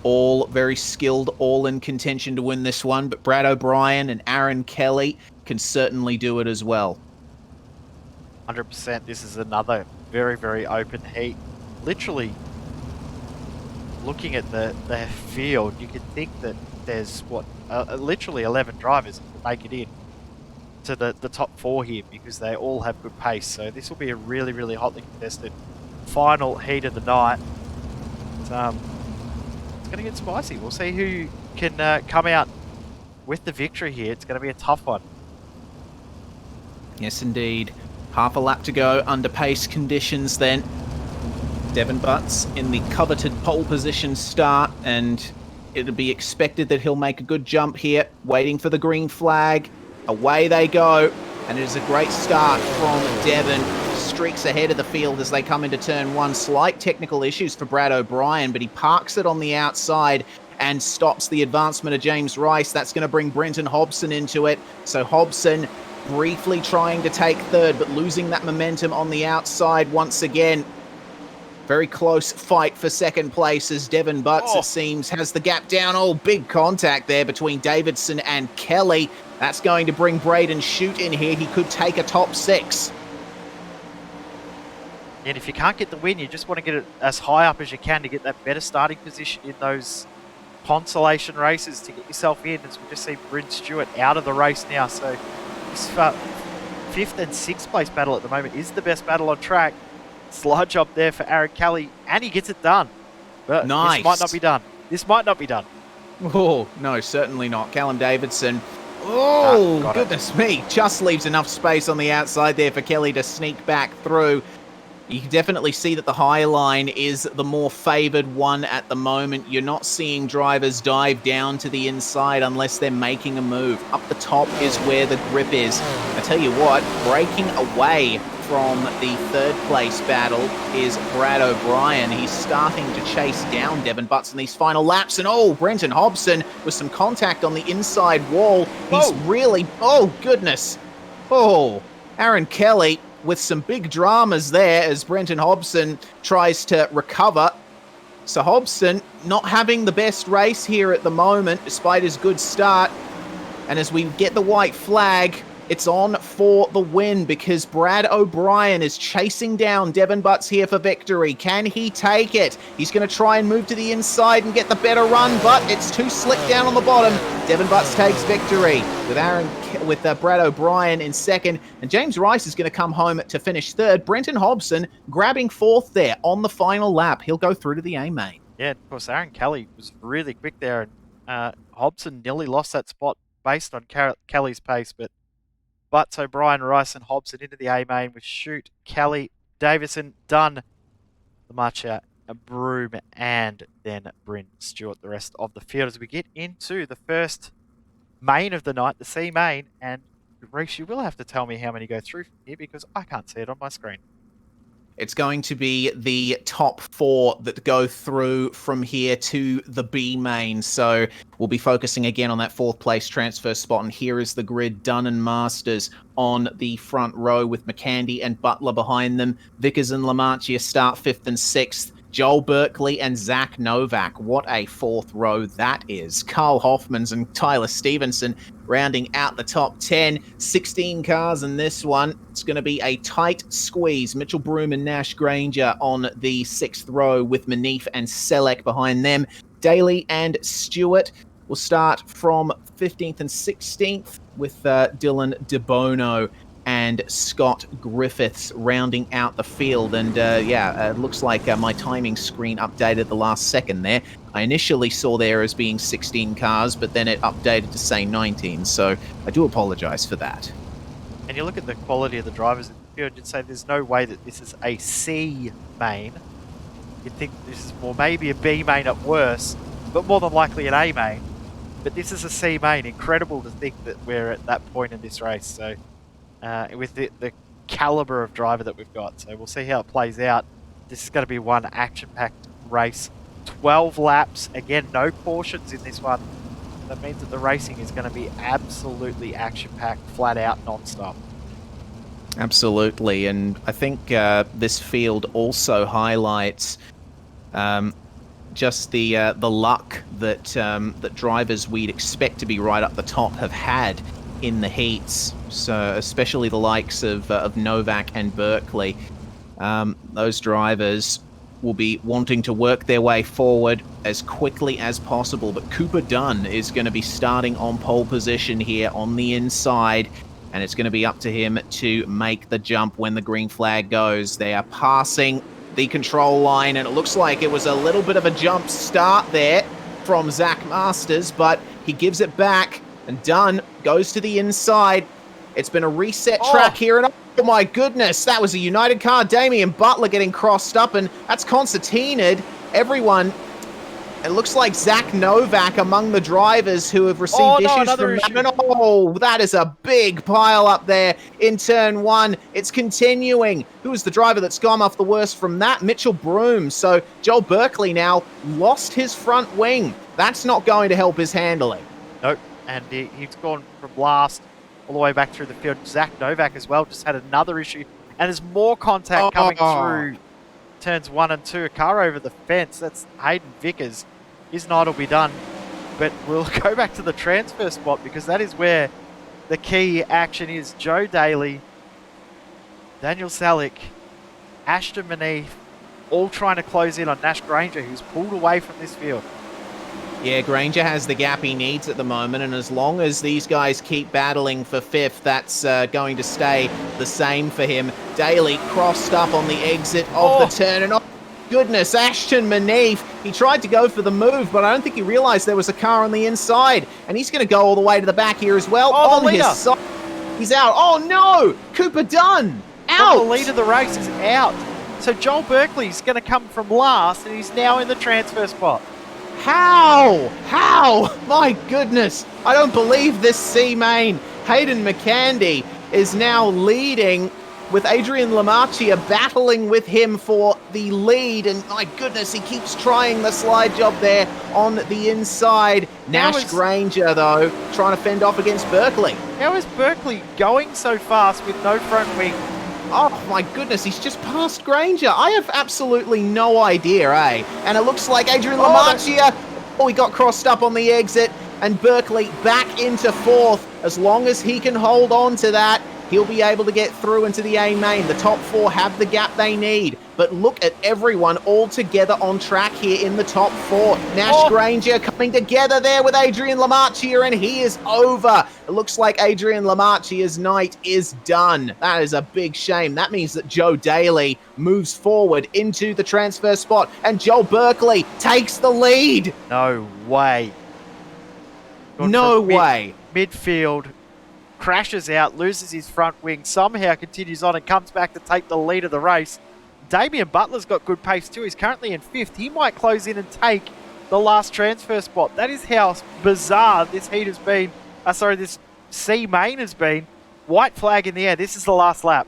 all very skilled, all in contention to win this one. But Brad O'Brien and Aaron Kelly can certainly do it as well. 100%. This is another very, very open heat. Literally, looking at the field, you could think that there's, literally 11 drivers that make it in. to the top 4 here because they all have good pace. So this will be a really, really hotly contested final heat of the night. It's going to get spicy. We'll see who can come out with the victory here. It's going to be a tough one. Yes, indeed. Half a lap to go under pace conditions then. Devon Butts in the coveted pole position start, and it'll be expected that he'll make a good jump here, waiting for the green flag. Away they go, and it is a great start from Devon. Streaks ahead of the field as they come into turn 1. Slight technical issues for Brad O'Brien, but he parks it on the outside and stops the advancement of James Rice. That's going to bring Brenton Hobson into it. So Hobson briefly trying to take third, but losing that momentum on the outside once again. Very close fight for second place as Devon Butts, it seems, has the gap down. Oh, big contact there between Davidson and Kelly. That's going to bring Braden Shute in here. He could take a top 6. And if you can't get the win, you just want to get it as high up as you can to get that better starting position in those consolation races to get yourself in. As we just see Bryn Stewart out of the race now. So this 5th and 6th place battle at the moment is the best battle on track. Slide job there for Aaron Kelly, and he gets it done. But nice. This might not be done. This might not be done. Oh, no, certainly not. Callum Davidson. Oh, goodness me. Just leaves enough space on the outside there for Kelly to sneak back through. You can definitely see that the high line is the more favoured one at the moment. You're not seeing drivers dive down to the inside unless they're making a move. Up the top is where the grip is. I tell you what, breaking away from the third place battle is Brad O'Brien. He's starting to chase down Devon Butts in these final laps. And oh, Brenton Hobson with some contact on the inside wall. He's really, oh goodness. Oh, Aaron Kelly with some big dramas there as Brenton Hobson tries to recover. So Hobson not having the best race here at the moment, despite his good start. And as we get the white flag, it's on for the win because Brad O'Brien is chasing down Devon Butts here for victory. Can he take it? He's going to try and move to the inside and get the better run, but it's too slick down on the bottom. Devon Butts takes victory with Brad O'Brien in second, and James Rice is going to come home to finish third. Brenton Hobson grabbing 4th there on the final lap. He'll go through to the A main. Yeah, of course, Aaron Kelly was really quick there, and Hobson nearly lost that spot based on Kelly's pace, but Butts, O'Brien, Rice and Hobson into the A main with Shute, Kelly, Davison, Dunn, the Marcher, Broom, and then Bryn Stewart, the rest of the field as we get into the first main of the night, the C main. And Reece, you will have to tell me how many go through from here because I can't see it on my screen. It's going to be the top 4 that go through from here to the B main. So we'll be focusing again on that 4th place transfer spot. And here is the grid. Dunn and Masters on the front row with McCandy and Butler behind them. Vickers and Lamarchia start 5th and 6th. Joel Berkeley and Zach Novak. What a 4th row that is. Carl Hoffmans and Tyler Stevenson rounding out the top 10. 16 cars in this one. It's going to be a tight squeeze. Mitchell Broom and Nash Granger on the 6th row with Manif and Selek behind them. Daly and Stewart will start from 15th and 16th with Dylan DeBono and Scott Griffiths rounding out the field. And it looks like my timing screen updated the last second there. I initially saw there as being 16 cars, but then it updated to say 19. So I do apologize for that. And you look at the quality of the drivers in the field, you'd say there's no way that this is a C main. You'd think this is more maybe a B main at worst, but more than likely an A main. But this is a C main. Incredible to think that we're at that point in this race. So with the caliber of driver that we've got. So we'll see how it plays out. This is going to be one action-packed race. 12 laps. Again, no cautions in this one. That means that the racing is going to be absolutely action-packed, flat out, non-stop. Absolutely. And I think this field also highlights just the luck that that drivers we'd expect to be right up the top have had in the heats, so especially the likes of Novak and Berkeley. Those drivers will be wanting to work their way forward as quickly as possible, but Cooper Dunn is going to be starting on pole position here on the inside and it's going to be up to him to make the jump when the green flag goes. They are passing the control line, and it looks like it was a little bit of a jump start there from Zach Masters, but he gives it back, and Dunn goes to the inside. It's been a reset track here, and oh my goodness, that was a United car. Damian Butler getting crossed up, and that's concertinaed everyone. It looks like Zach Novak among the drivers who have received issues from that. Oh, that is a big pile up there in turn one. It's continuing. Who is the driver that's gone off the worst from that? Mitchell Broom. So Joel Berkeley now lost his front wing. That's not going to help his handling. Nope, and he's gone from last all the way back through the field. Zach Novak as well just had another issue, and there's more contact coming through turns 1 and 2. A car over the fence. That's Hayden Vickers. His night will be done, but we'll go back to the transfer spot because that is where the key action is. Joe Daly, Daniel Salick, Ashton Maneve, all trying to close in on Nash Granger, who's pulled away from this field. Yeah, Granger has the gap he needs at the moment, and as long as these guys keep battling for 5th, that's going to stay the same for him. Daly crossed up on the exit of the turn, and oh goodness, Ashton Maneve, he tried to go for the move, but I don't think he realized there was a car on the inside, and he's going to go all the way to the back here as well. On his side, he's out. Oh no, Cooper Dunn, out. The lead of the race is out. So Joel Berkeley's going to come from last, and he's now in the transfer spot. How? My goodness. I don't believe this C-Main. Hayden McCandy is now leading with Adrian Lamarchia battling with him for the lead. And my goodness, he keeps trying the slide job there on the inside. Nash Granger, though, trying to fend off against Berkeley. How is Berkeley going so fast with no front wing? Oh my goodness, he's just passed Granger. I have absolutely no idea, eh? And it looks like Adrian Lamarchia, he got crossed up on the exit, and Berkeley back into 4th. As long as he can hold on to that, he'll be able to get through into the A main. The top 4 have the gap they need. But look at everyone all together on track here in the top 4. Nash Granger coming together there with Adrian Lamarchia, and he is over. It looks like Adrian Lamarchia's night is done. That is a big shame. That means that Joe Daly moves forward into the transfer spot, and Joel Berkeley takes the lead. No way. No way. Midfield, crashes out, loses his front wing, somehow continues on and comes back to take the lead of the race. Damian Butler's got good pace too. He's currently in 5th. He might close in and take the last transfer spot. That is how bizarre this heat has been. This C-Main has been. White flag in the air. This is the last lap.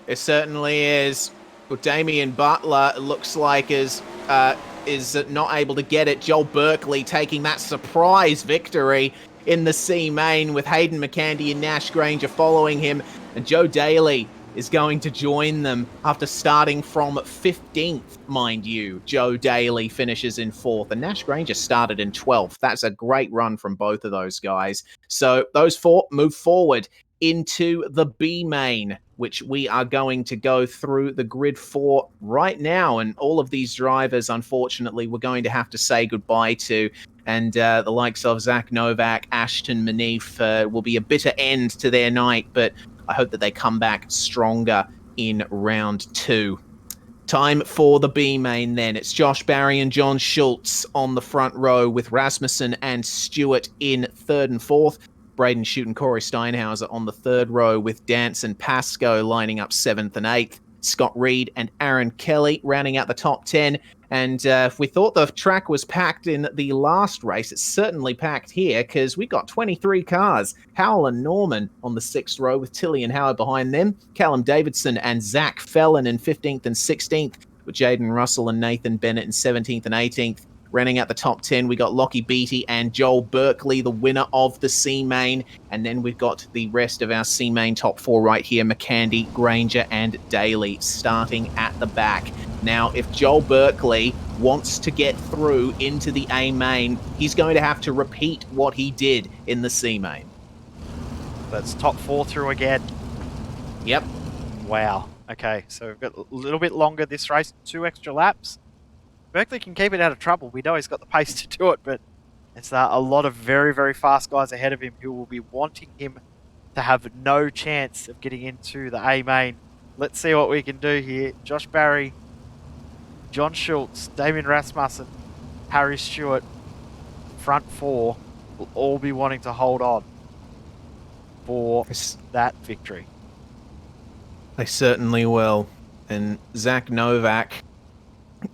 It certainly is. Well, Damian Butler looks like is not able to get it. Joel Berkeley taking that surprise victory in the C-Main with Hayden McCandy and Nash Granger following him. And Joe Daly is going to join them after starting from 15th, mind you. Joe Daly finishes in 4th, and Nash Granger started in 12th. That's a great run from both of those guys. So those 4 move forward into the B main, which we are going to go through the grid for right now. And all of these drivers, unfortunately, we're going to have to say goodbye to. And the likes of Zach Novak, Ashton Manif will be a bitter end to their night, but I hope that they come back stronger in round 2. Time for the B main then. It's Josh Barry and John Schultz on the front row with Rasmussen and Stewart in 3rd and 4th. Braden Shute and Corey Steinhauser on the 3rd row with Dance and Pascoe lining up 7th and 8th. Scott Reed and Aaron Kelly rounding out the top 10. And if we thought the track was packed in the last race, it's certainly packed here because we've got 23 cars. Howell and Norman on the 6th row with Tilly and Howard behind them. Callum Davidson and Zach Fellon in 15th and 16th with Jaden Russell and Nathan Bennett in 17th and 18th. Rounding out the top 10, we got Lockie Beattie and Joel Berkeley, the winner of the C-Main. And then we've got the rest of our C-Main top 4 right here, McCandy, Granger, and Daly starting at the back. Now, if Joel Berkeley wants to get through into the A-Main, he's going to have to repeat what he did in the C-Main. That's top 4 through again. Yep. Wow. Okay, so we've got a little bit longer this race, 2 extra laps. Berkeley can keep it out of trouble. We know he's got the pace to do it, but it's a lot of very, very fast guys ahead of him who will be wanting him to have no chance of getting into the A main. Let's see what we can do here. Josh Barry, John Schultz, Damien Rasmussen, Harry Stewart, front four will all be wanting to hold on for that victory. They certainly will. And Zach Novak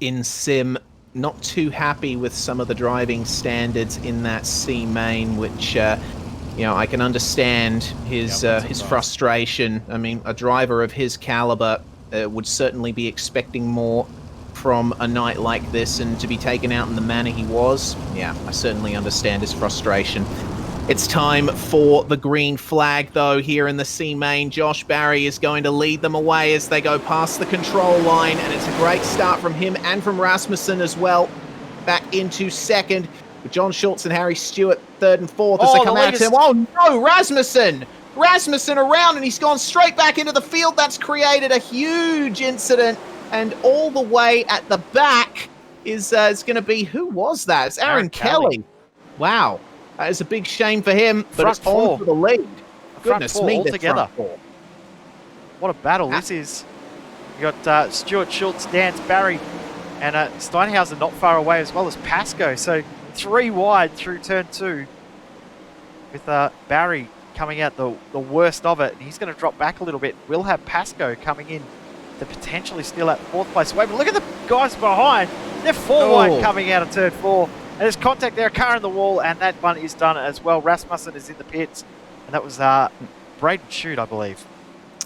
in sim, not too happy with some of the driving standards in that C main, which I can understand his frustration. I mean, a driver of his caliber would certainly be expecting more from a night like this, and to be taken out in the manner he was, yeah, I certainly understand his frustration. It's time for the green flag, though, here in the C main. Josh Barry is going to lead them away as they go past the control line, and it's a great start from him and from Rasmussen as well. Back into second, with John Schultz and Harry Stewart third and fourth as they come out to him. Oh no, Rasmussen! Rasmussen around, and he's gone straight back into the field. That's created a huge incident, and all the way at the back is going to be, who was that? It's Aaron Kelly. Wow. That is a big shame for him, but it's on for the lead. Goodness me, altogether. What a battle this is. You got Stuart, Schultz, Dance, Barry, and Steinhausen not far away, as well as Pascoe. So 3 wide through turn 2, with Barry coming out the worst of it. He's going to drop back a little bit. We'll have Pascoe coming in to potentially steal that 4th place away. But look at the guys behind. They're 4 wide coming out of turn 4. And there's contact there, a car in the wall, and that one is done as well. Rasmussen is in the pits, and that was Braden Shute, I believe.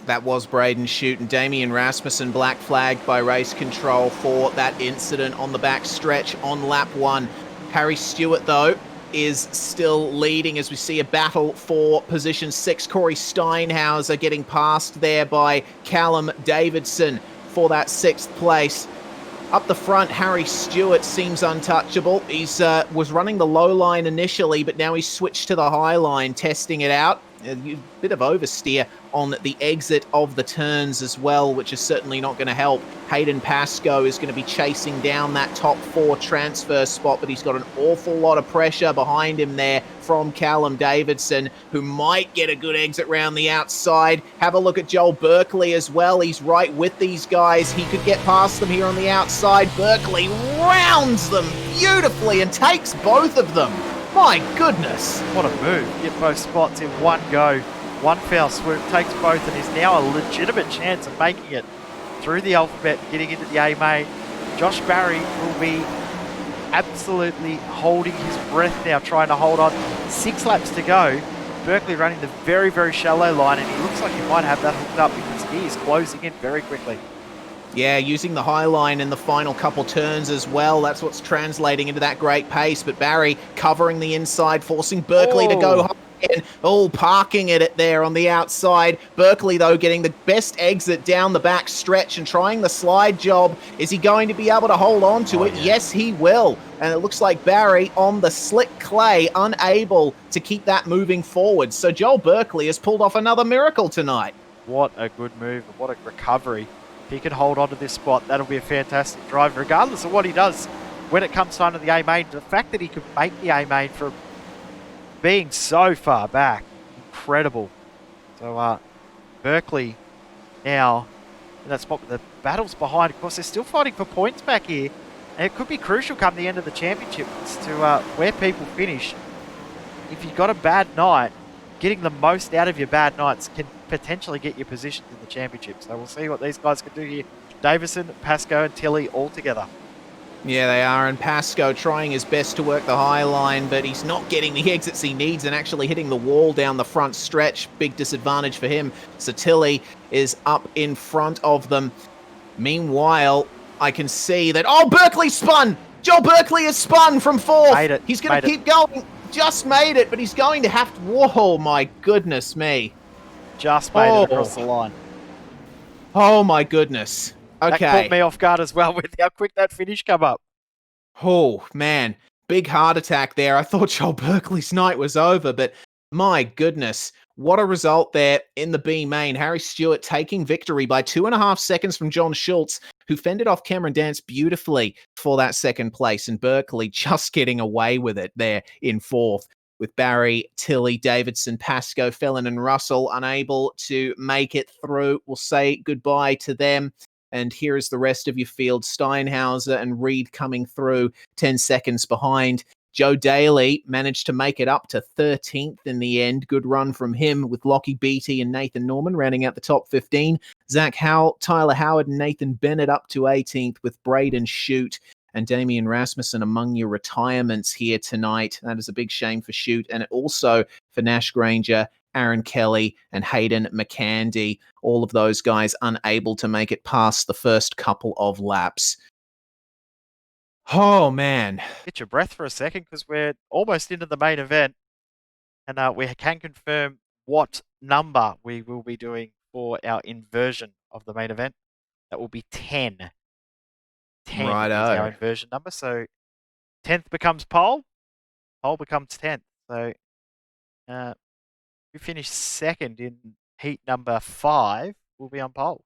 That was Braden Shute, and Damien Rasmussen black flagged by race control for that incident on the back stretch on lap 1. Harry Stewart, though, is still leading as we see a battle for position 6. Corey Steinhauser getting passed there by Callum Davidson for that 6th place. Up the front, Harry Stewart seems untouchable. He's was running the low line initially, but now he's switched to the high line, testing it out. A bit of oversteer on the exit of the turns as well, which is certainly not going to help. Hayden Pascoe is going to be chasing down that top 4 transfer spot, but he's got an awful lot of pressure behind him there from Callum Davidson, who might get a good exit round the outside. Have a look at Joel Berkeley as well. He's right with these guys. He could get past them here on the outside. Berkeley rounds them beautifully and takes both of them. My goodness. What a move. Get both spots in one go. One foul swoop, takes both, and is now a legitimate chance of making it through the alphabet, getting into the A main. Josh Barry will be absolutely holding his breath now, trying to hold on. 6 laps to go. Berkeley running the very, very shallow line, and he looks like he might have that hooked up because he is closing in very quickly. Yeah, using the high line in the final couple turns as well. That's what's translating into that great pace. But Barry covering the inside, forcing Berkeley to go high again. Parking it there on the outside. Berkeley, though, getting the best exit down the back stretch and trying the slide job. Is he going to be able to hold on to it? Yeah. Yes, he will. And it looks like Barry on the slick clay, unable to keep that moving forward. So Joel Berkeley has pulled off another miracle tonight. What a good move. What a recovery. If he can hold on to this spot, that'll be a fantastic drive, regardless of what he does when it comes time to the A main. The fact that he could make the A main from being so far back, incredible. So Berkeley now in that spot, with the battles behind. Of course, they're still fighting for points back here, and it could be crucial come the end of the championship as to where people finish. If you've got a bad night, getting the most out of your bad nights can potentially get your positions in the championship. So we'll see what these guys can do here. Davison, Pascoe and Tilley all together. Yeah, they are, and Pascoe trying his best to work the high line, but he's not getting the exits he needs and actually hitting the wall down the front stretch. Big disadvantage for him. So Tilley is up in front of them. Meanwhile, I can see that... Oh, Berkeley spun! Joel Berkeley has spun from 4th. Made it. He's going to keep going. Just made it, but he's going to have to... Whoa, my goodness me. Just made it across the line. Oh, my goodness. Okay. That caught me off guard as well with how quick that finish come up. Oh, man. Big heart attack there. I thought Joel Berkeley's night was over, but my goodness. What a result there in the B main. Harry Stewart taking victory by 2.5 seconds from John Schultz, who fended off Cameron Dance beautifully for that 2nd place, and Berkeley just getting away with it there in 4th. with Barry, Tilly, Davidson, Pascoe, Felon, and Russell unable to make it through. We'll say goodbye to them. And here is the rest of your field. Steinhauser and Reed coming through 10 seconds behind. Joe Daly managed to make it up to 13th in the end. Good run from him, with Lockie Beattie and Nathan Norman rounding out the top 15. Zach Howell, Tyler Howard, and Nathan Bennett up to 18th, with Braden Shute and Damian Rasmussen among your retirements here tonight. That is a big shame for Shute, and also for Nash Granger, Aaron Kelly, and Hayden McCandy. All of those guys unable to make it past the first couple of laps. Oh, man. Get your breath for a second, because we're almost into the main event, and we can confirm what number we will be doing for our inversion of the main event. That will be 10. 10 is our inversion number. So 10th becomes pole. Pole becomes 10th. So we finish second in heat number 5. We'll be on pole.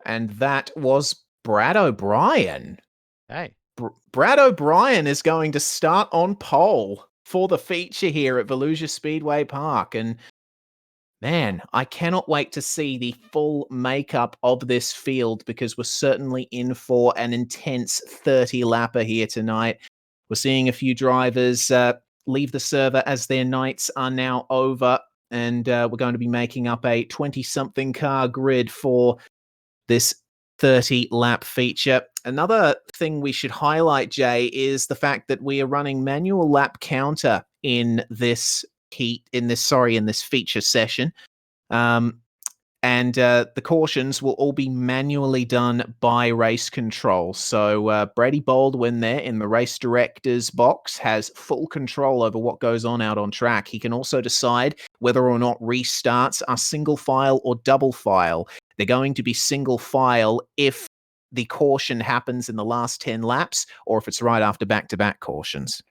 And that was Brad O'Brien. Hey. Brad O'Brien is going to start on pole for the feature here at Volusia Speedway Park. And man, I cannot wait to see the full makeup of this field, because we're certainly in for an intense 30-lapper here tonight. We're seeing a few drivers leave the server as their nights are now over, and we're going to be making up a 20-something car grid for this 30-lap feature. Another thing we should highlight, Jay, is the fact that we are running manual lap counter in this feature session. And the cautions will all be manually done by race control. So Brady Baldwin there in the race director's box has full control over what goes on out on track. He can also decide whether or not restarts are single file or double file. They're going to be single file if the caution happens in the last 10 laps, or if it's right after back-to-back cautions.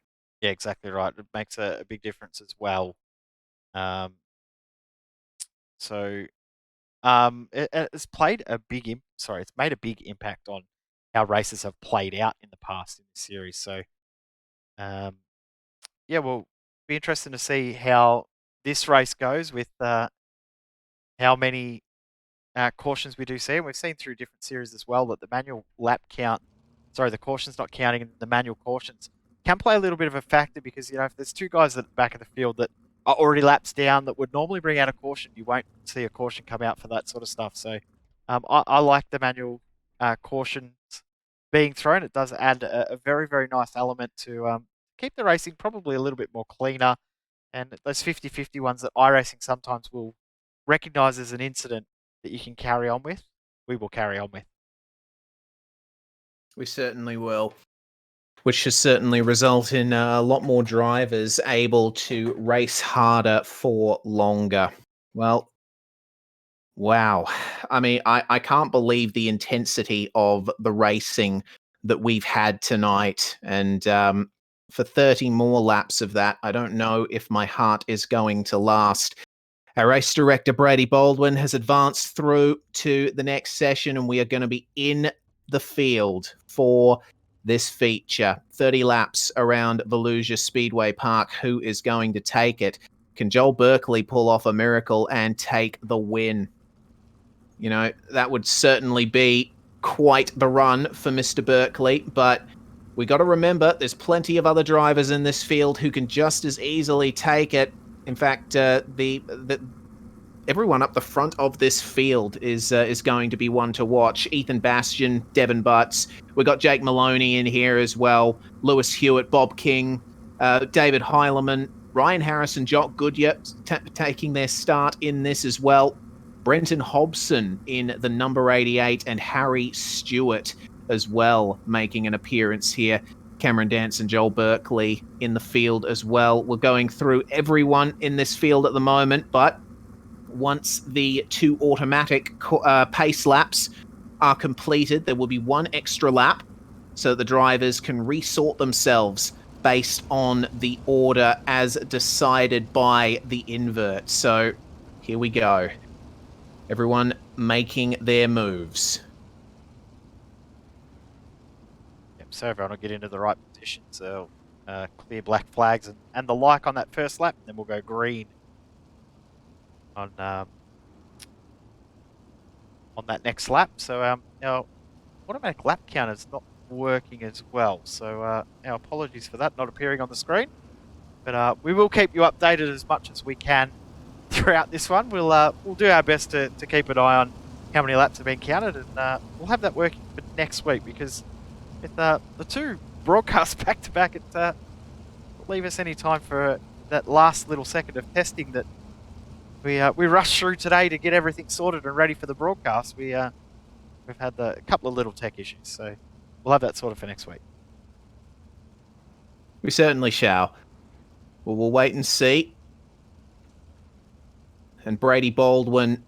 Yeah, exactly right. It makes a big difference as well. It's made a big impact on how races have played out in the past in the series. So, we'll be interested to see how this race goes with how many cautions we do see. And we've seen through different series as well that the manual lap count, the cautions not counting, and the manual cautions can play a little bit of a factor, because, if there's two guys at the back of the field that are already laps down that would normally bring out a caution, you won't see a caution come out for that sort of stuff. So I like the manual cautions being thrown. It does add a very, very nice element to keep the racing probably a little bit more cleaner. And those 50-50 ones that iRacing sometimes will recognise as an incident that you can carry on with, we will carry on with. We certainly will. Which should certainly result in a lot more drivers able to race harder for longer. Well, wow. I mean, I can't believe the intensity of the racing that we've had tonight. And for 30 more laps of that, I don't know if my heart is going to last. Our race director, Brady Baldwin, has advanced through to the next session, and we are going to be in the field for this feature. 30 laps around Volusia Speedway Park. Who is going to take it? Can Joel Berkeley pull off a miracle and take the win? That would certainly be quite the run for Mr. Berkeley, but we got to remember there's plenty of other drivers in this field who can just as easily take it. In fact, everyone up the front of this field is going to be one to watch. Ethan Bastian, Devin Butts. We've got Jake Maloney in here as well. Lewis Hewitt, Bob King, David Heileman, Ryan Harrison, Jock Goodyear taking their start in this as well. Brenton Hobson in the number 88, and Harry Stewart as well making an appearance here. Cameron Dance and Joel Berkeley in the field as well. We're going through everyone in this field at the moment, but once the 2 automatic pace laps are completed, there will be 1 extra lap so the drivers can resort themselves based on the order as decided by the invert. So here we go. Everyone making their moves. Yep, so everyone will get into the right position. So clear black flags and the like on that first lap. And then we'll go green on that next lap. So our automatic lap counter is not working as well. So our apologies for that not appearing on the screen. But we will keep you updated as much as we can throughout this one. We'll do our best to keep an eye on how many laps have been counted, and we'll have that working for next week, because with the two broadcasts back to back, it won't leave us any time for that last little second of testing that we rushed through today to get everything sorted and ready for the broadcast. We've had a couple of little tech issues, so we'll have that sorted for next week. We certainly shall. Well, we'll wait and see. And Brady Baldwin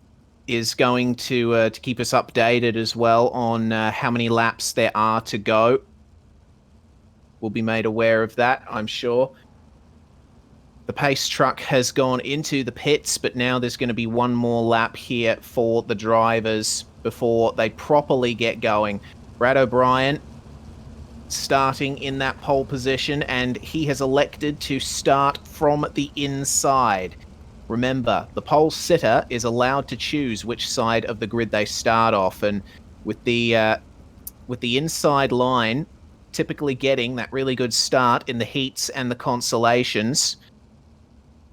is going to keep us updated as well on how many laps there are to go. We'll be made aware of that, I'm sure. The pace truck has gone into the pits, but now there's going to be one more lap here for the drivers before they properly get going. Brad O'Brien starting in that pole position, and he has elected to start from the inside. Remember, the pole sitter is allowed to choose which side of the grid they start off, and with the inside line typically getting that really good start in the heats and the consolations.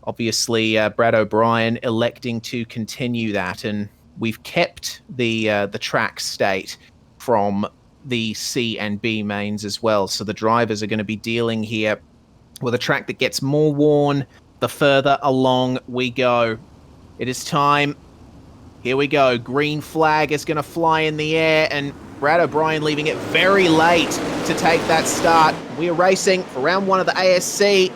Obviously, Brad O'Brien electing to continue that, and we've kept the track state from the C and B mains as well. So the drivers are going to be dealing here with a track that gets more worn the further along we go. It is time. Here we go. Green flag is going to fly in the air, and Brad O'Brien leaving it very late to take that start. We are racing for round one of the ASC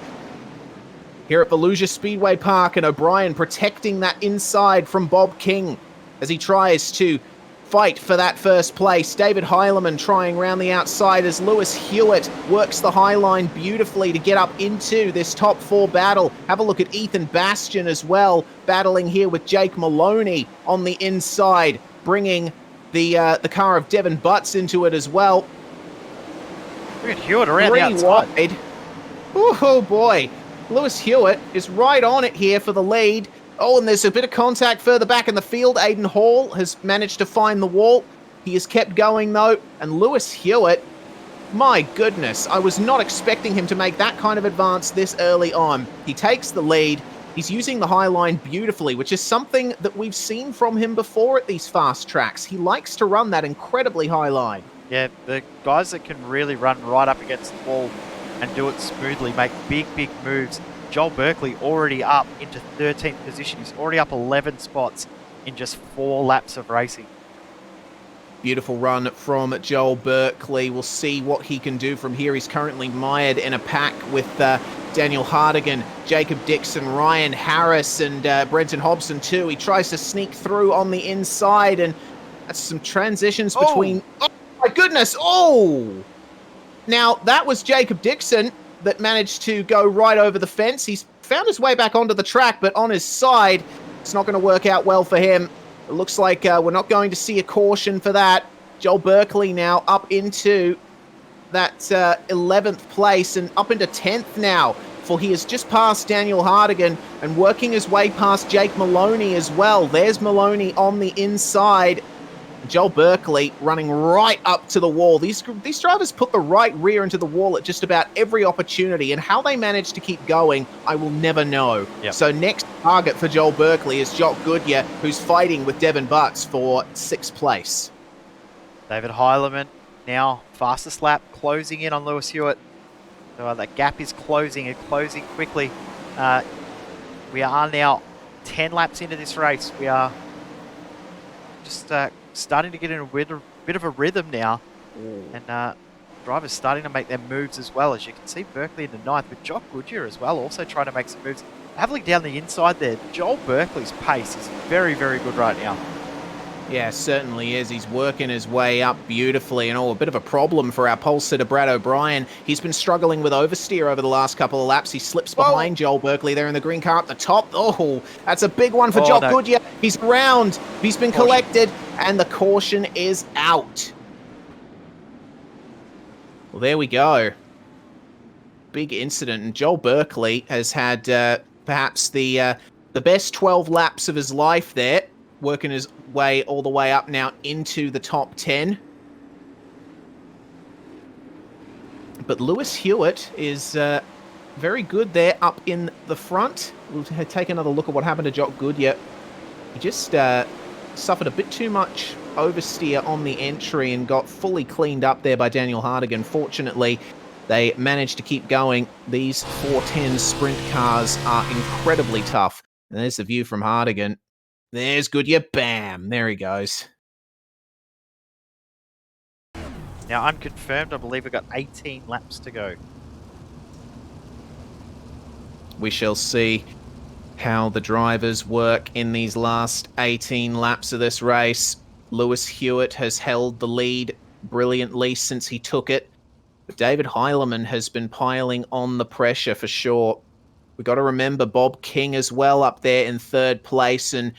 here at Volusia Speedway Park, and O'Brien protecting that inside from Bob King as he tries to fight for that first place. David Heileman trying round the outside as Lewis Hewitt works the high line beautifully to get up into this top four battle. Have a look at Ethan Bastian as well, battling here with Jake Maloney on the inside, bringing the car of Devin Butts into it as well. Look at Hewitt around the outside. Wide. Oh boy. Lewis Hewitt is right on it here for the lead. Oh, and there's a bit of contact further back in the field. Aiden Hall has managed to find the wall. He has kept going, though. And Lewis Hewitt, my goodness, I was not expecting him to make that kind of advance this early on. He takes the lead. He's using the high line beautifully, which is something that we've seen from him before at these fast tracks. He likes to run that incredibly high line. Yeah, the guys that can really run right up against the wall and do it smoothly, make big moves. Joel Berkeley already up into 13th position. He's already up 11 spots in just 4 laps of racing. Beautiful run from Joel Berkeley. We'll see what he can do from here. He's currently mired in a pack with Daniel Hardigan, Jacob Dixon, Ryan Harris, and Brenton Hobson too. He tries to sneak through on the inside, and that's some transitions between... Oh my goodness! Oh! Now, that was Jacob Dixon that managed to go right over the fence. He's found his way back onto the track, but on his side, it's not going to work out well for him. It looks like we're not going to see a caution for that. Joel Berkeley now up into that 11th place and up into 10th now, for he has just passed Daniel Hardigan and working his way past Jake Maloney as well. There's Maloney on the inside. Joel Berkeley running right up to the wall. These drivers put the right rear into the wall at just about every opportunity, and how they manage to keep going, I will never know. Yep. So next target for Joel Berkeley is Jock Goodyear, who's fighting with Devin Butts for 6th place. David Heileman now fastest lap, closing in on Lewis Hewitt. So that gap is closing and closing quickly. We are now 10 laps into this race. We are just starting to get in a bit of a rhythm now. And drivers starting to make their moves as well. As you can see, Berkeley in the 9th, but Jock Goodyear as well, also trying to make some moves. Have a look down the inside there. Joel Berkeley's pace is very good right now. Yeah, certainly is. He's working his way up beautifully, and a bit of a problem for our pole sitter, Brad O'Brien. He's been struggling with oversteer over the last couple of laps. He slips behind Joel Berkeley there in the green car up the top. Oh, that's a big one for Jock Goodyear. He's around. He's been collected, and the caution is out. Well, there we go. big incident, and Joel Berkeley has had perhaps the best 12 laps of his life there, working his way all the way up now into the top 10. But Lewis Hewitt is very good there up in the front. We'll take another look at what happened to Jock Goodyear. He just suffered a bit too much oversteer on the entry and got fully cleaned up there by Daniel Hardigan. Fortunately, they managed to keep going. These 410 sprint cars are incredibly tough. And there's the view from Hardigan. There's Goodyear. Bam! There he goes. Now, unconfirmed, I believe we've got 18 laps to go. We shall see how the drivers work in these last 18 laps of this race. Lewis Hewitt has held the lead brilliantly since he took it. But David Heilemann has been piling on the pressure for sure. We've got to remember Bob King as well up there in third place, and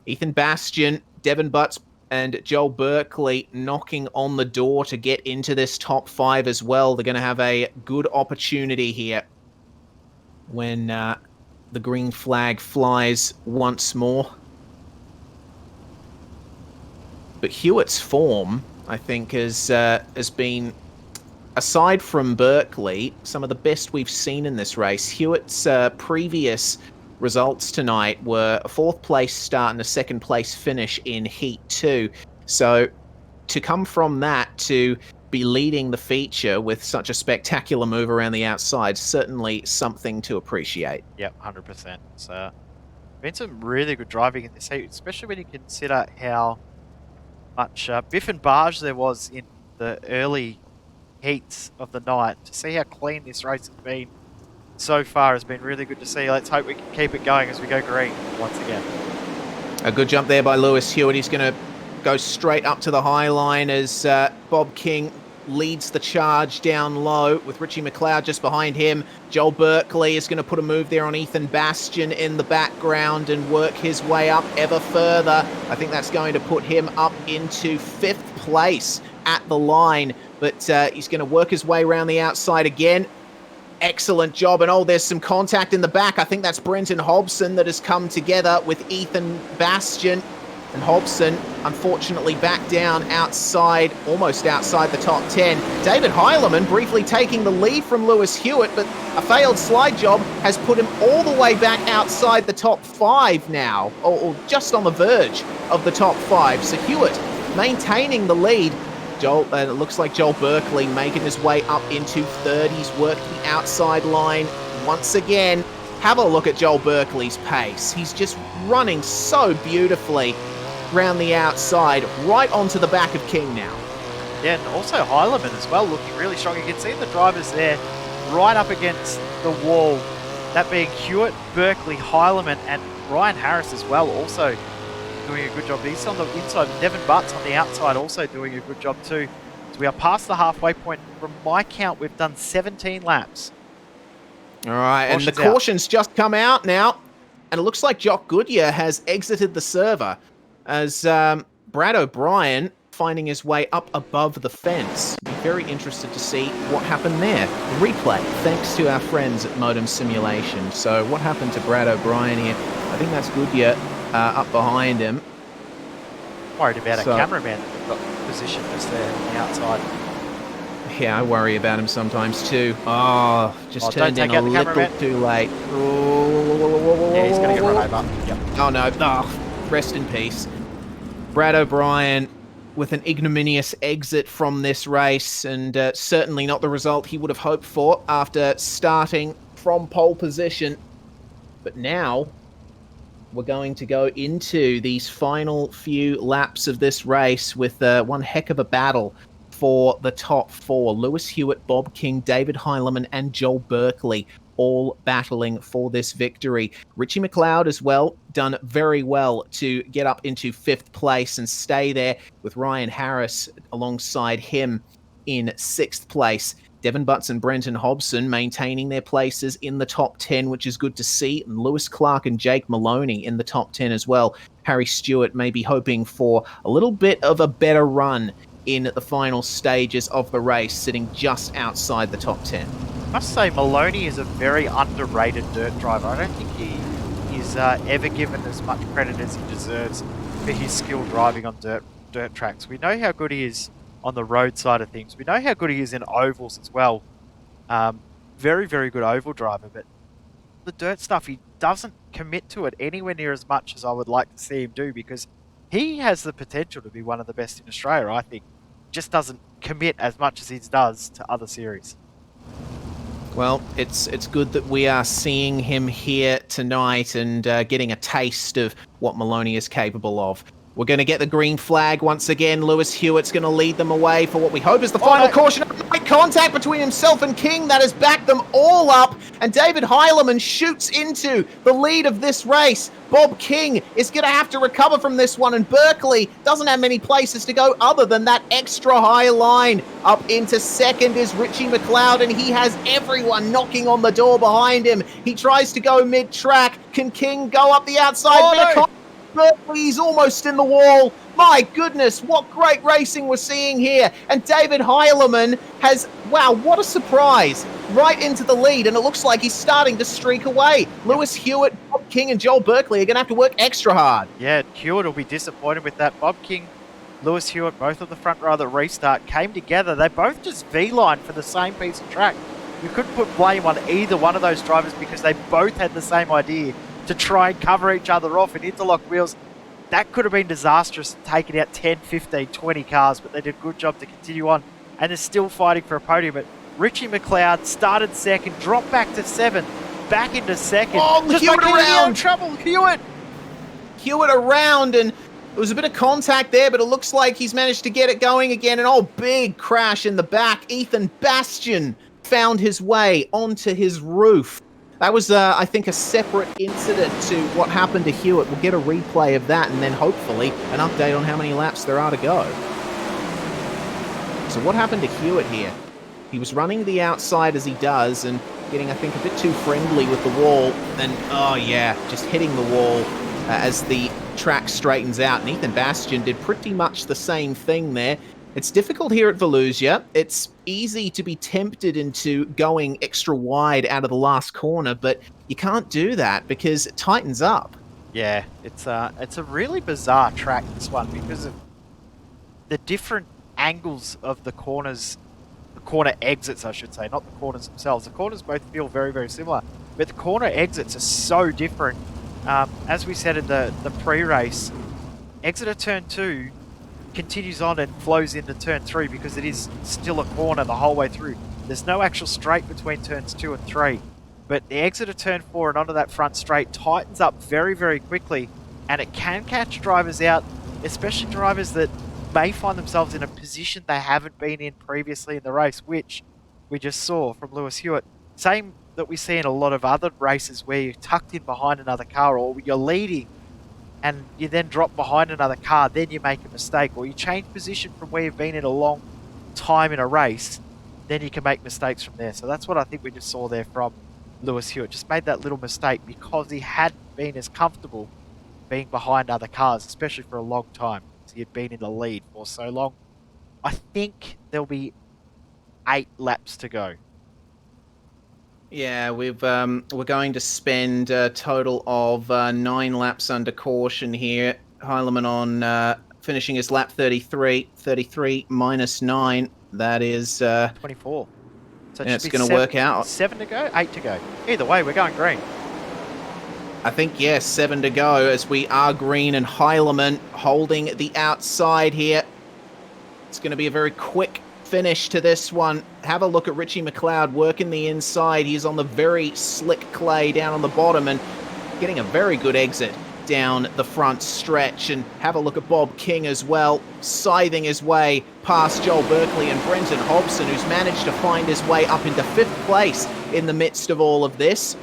Ethan Bastian, Devin Butts, and Joel Berkeley knocking on the door to get into this top 5 as well. They're going to have a good opportunity here when the green flag flies once more. But Hewitt's form, I think, has been, aside from Berkeley, some of the best we've seen in this race. Hewitt's previous results tonight were a 4th place start and a 2nd place finish in Heat 2. So to come from that to be leading the feature with such a spectacular move around the outside, certainly something to appreciate. Yep, 100%. So, been some really good driving in this heat, especially when you consider how much biff and barge there was in the early heats of the night. To see how clean this race has been so far has been really good to see. Let's hope we can keep it going as we go green once again. A good jump there by Lewis Hewitt. He's going to go straight up to the high line as Bob King leads the charge down low with Richie McLeod just behind him. Joel Berkeley is going to put a move there on Ethan Bastian in the background and work his way up ever further. I think that's going to put him up into 5th place at the line, but he's going to work his way around the outside again. Excellent job. And there's some contact in the back. I think that's Brenton Hobson that has come together with Ethan Bastian. And Hobson, unfortunately, back down outside, almost outside the top 10. David Heilemann briefly taking the lead from Lewis Hewitt, but a failed slide job has put him all the way back outside the top 5 now, or just on the verge of the top 5. So Hewitt maintaining the lead. It looks like Joel Berkeley making his way up into 3rd. He's worked the outside line once again. Have a look at Joel Berkeley's pace. He's just running so beautifully round the outside, right onto the back of King now. Yeah, and also Heilemann as well, looking really strong. You can see the drivers there right up against the wall. That being Hewitt, Berkeley, Heilemann, and Ryan Harris as well, also doing a good job. He's on the inside. Devin Butts on the outside also doing a good job too. So we are past the halfway point. From my count, we've done 17 laps. All right, and the caution's just come out now. And it looks like Jock Goodyear has exited the server as Brad O'Brien finding his way up above the fence. Be very interested to see what happened there. Replay, thanks to our friends at Modem Simulation. So what happened to Brad O'Brien here? I think that's Goodyear up behind him. Worried about a cameraman that we've got positioned just there on the outside. Yeah, I worry about him sometimes too. Oh, just turned in a little too late. Yeah, he's going to get run over. Yep. Oh no, rest in peace. Brad O'Brien with an ignominious exit from this race, and certainly not the result he would have hoped for after starting from pole position. But now we're going to go into these final few laps of this race with one heck of a battle for the top 4. Lewis Hewitt, Bob King, David Heilemann, and Joel Berkeley all battling for this victory. Richie McLeod as well, done very well to get up into 5th place and stay there, with Ryan Harris alongside him in 6th place. Devin Butts and Brenton Hobson maintaining their places in the top 10, which is good to see. And Lewis Clark and Jake Maloney in the top 10 as well. Harry Stewart may be hoping for a little bit of a better run in the final stages of the race, sitting just outside the top 10. must say Maloney is a very underrated dirt driver. I don't think he is ever given as much credit as he deserves for his skill driving on dirt tracks. We know how good he is on the road side of things. We know how good he is in ovals as well. Very, very good oval driver, but the dirt stuff, he doesn't commit to it anywhere near as much as I would like to see him do, because he has the potential to be one of the best in Australia, I think. Just doesn't commit as much as he does to other series. Well, it's good that we are seeing him here tonight and getting a taste of what Maloney is capable of. We're going to get the green flag once again. Lewis Hewitt's going to lead them away for what we hope is the final caution. Right contact between himself and King that has backed them all up. And David Heilemann shoots into the lead of this race. Bob King is going to have to recover from this one. And Berkeley doesn't have many places to go other than that extra high line. Up into second is Richie McLeod, and he has everyone knocking on the door behind him. He tries to go mid-track. Can King go up the outside? Berkeley's almost in the wall. My goodness, what great racing we're seeing here. And David Heilemann has, wow, what a surprise, right into the lead. And it looks like he's starting to streak away. Lewis Hewitt, Bob King, and Joel Berkeley are going to have to work extra hard. Yeah, Hewitt will be disappointed with that. Bob King, Lewis Hewitt, both on the front row of the restart, came together. They both just V-lined for the same piece of track. You couldn't put blame on either one of those drivers because they both had the same idea to try and cover each other off in interlock wheels. That could have been disastrous, taking out 10, 15, 20 cars, but they did a good job to continue on, and they're still fighting for a podium. But Richie McLeod started second, dropped back to 7th, back into second. Oh, just Hewitt like around! Trouble, Hewitt around, and there was a bit of contact there, but it looks like he's managed to get it going again. And big crash in the back. Ethan Bastian found his way onto his roof. That was, I think, a separate incident to what happened to Hewitt. We'll get a replay of that and then hopefully an update on how many laps there are to go. So what happened to Hewitt here? He was running the outside as he does and getting, I think, a bit too friendly with the wall. And, oh yeah, just hitting the wall as the track straightens out. And Ethan Bastian did pretty much the same thing there. It's difficult here at Volusia. It's easy to be tempted into going extra wide out of the last corner, but you can't do that because it tightens up. Yeah, it's a really bizarre track, this one, because of the different angles of the corners, the corner exits, I should say, not the corners themselves. The corners both feel very, very similar, but the corner exits are so different. As we said in the pre-race, Exeter Turn 2 continues on and flows into turn 3 because it is still a corner the whole way through. There's no actual straight between turns 2 and 3. But the exit of turn 4 and onto that front straight tightens up very, very quickly, and it can catch drivers out, especially drivers that may find themselves in a position they haven't been in previously in the race, which we just saw from Lewis Hewitt. Same that we see in a lot of other races where you're tucked in behind another car or you're leading and you then drop behind another car, then you make a mistake, or you change position from where you've been in a long time in a race, then you can make mistakes from there. So that's what I think we just saw there from Lewis Hewitt. Just made that little mistake because he hadn't been as comfortable being behind other cars, especially for a long time. So he had been in the lead for so long. I think there'll be 8 laps to go. Yeah, we're going to spend a total of 9 laps under caution here. Heilemann on finishing his lap 33 minus 9. That is 24. So it's going to work out. 7 to go, 8 to go. Either way, we're going green. I think, yes, 7 to go as we are green, and Heilemann holding the outside here. It's going to be a very quick finish to this one. Have a look at Richie McLeod working the inside. He's on the very slick clay down on the bottom and getting a very good exit down the front stretch. And have a look at Bob King as well, scything his way past Joel Berkeley and Brenton Hobson, who's managed to find his way up into 5th place in the midst of all of this.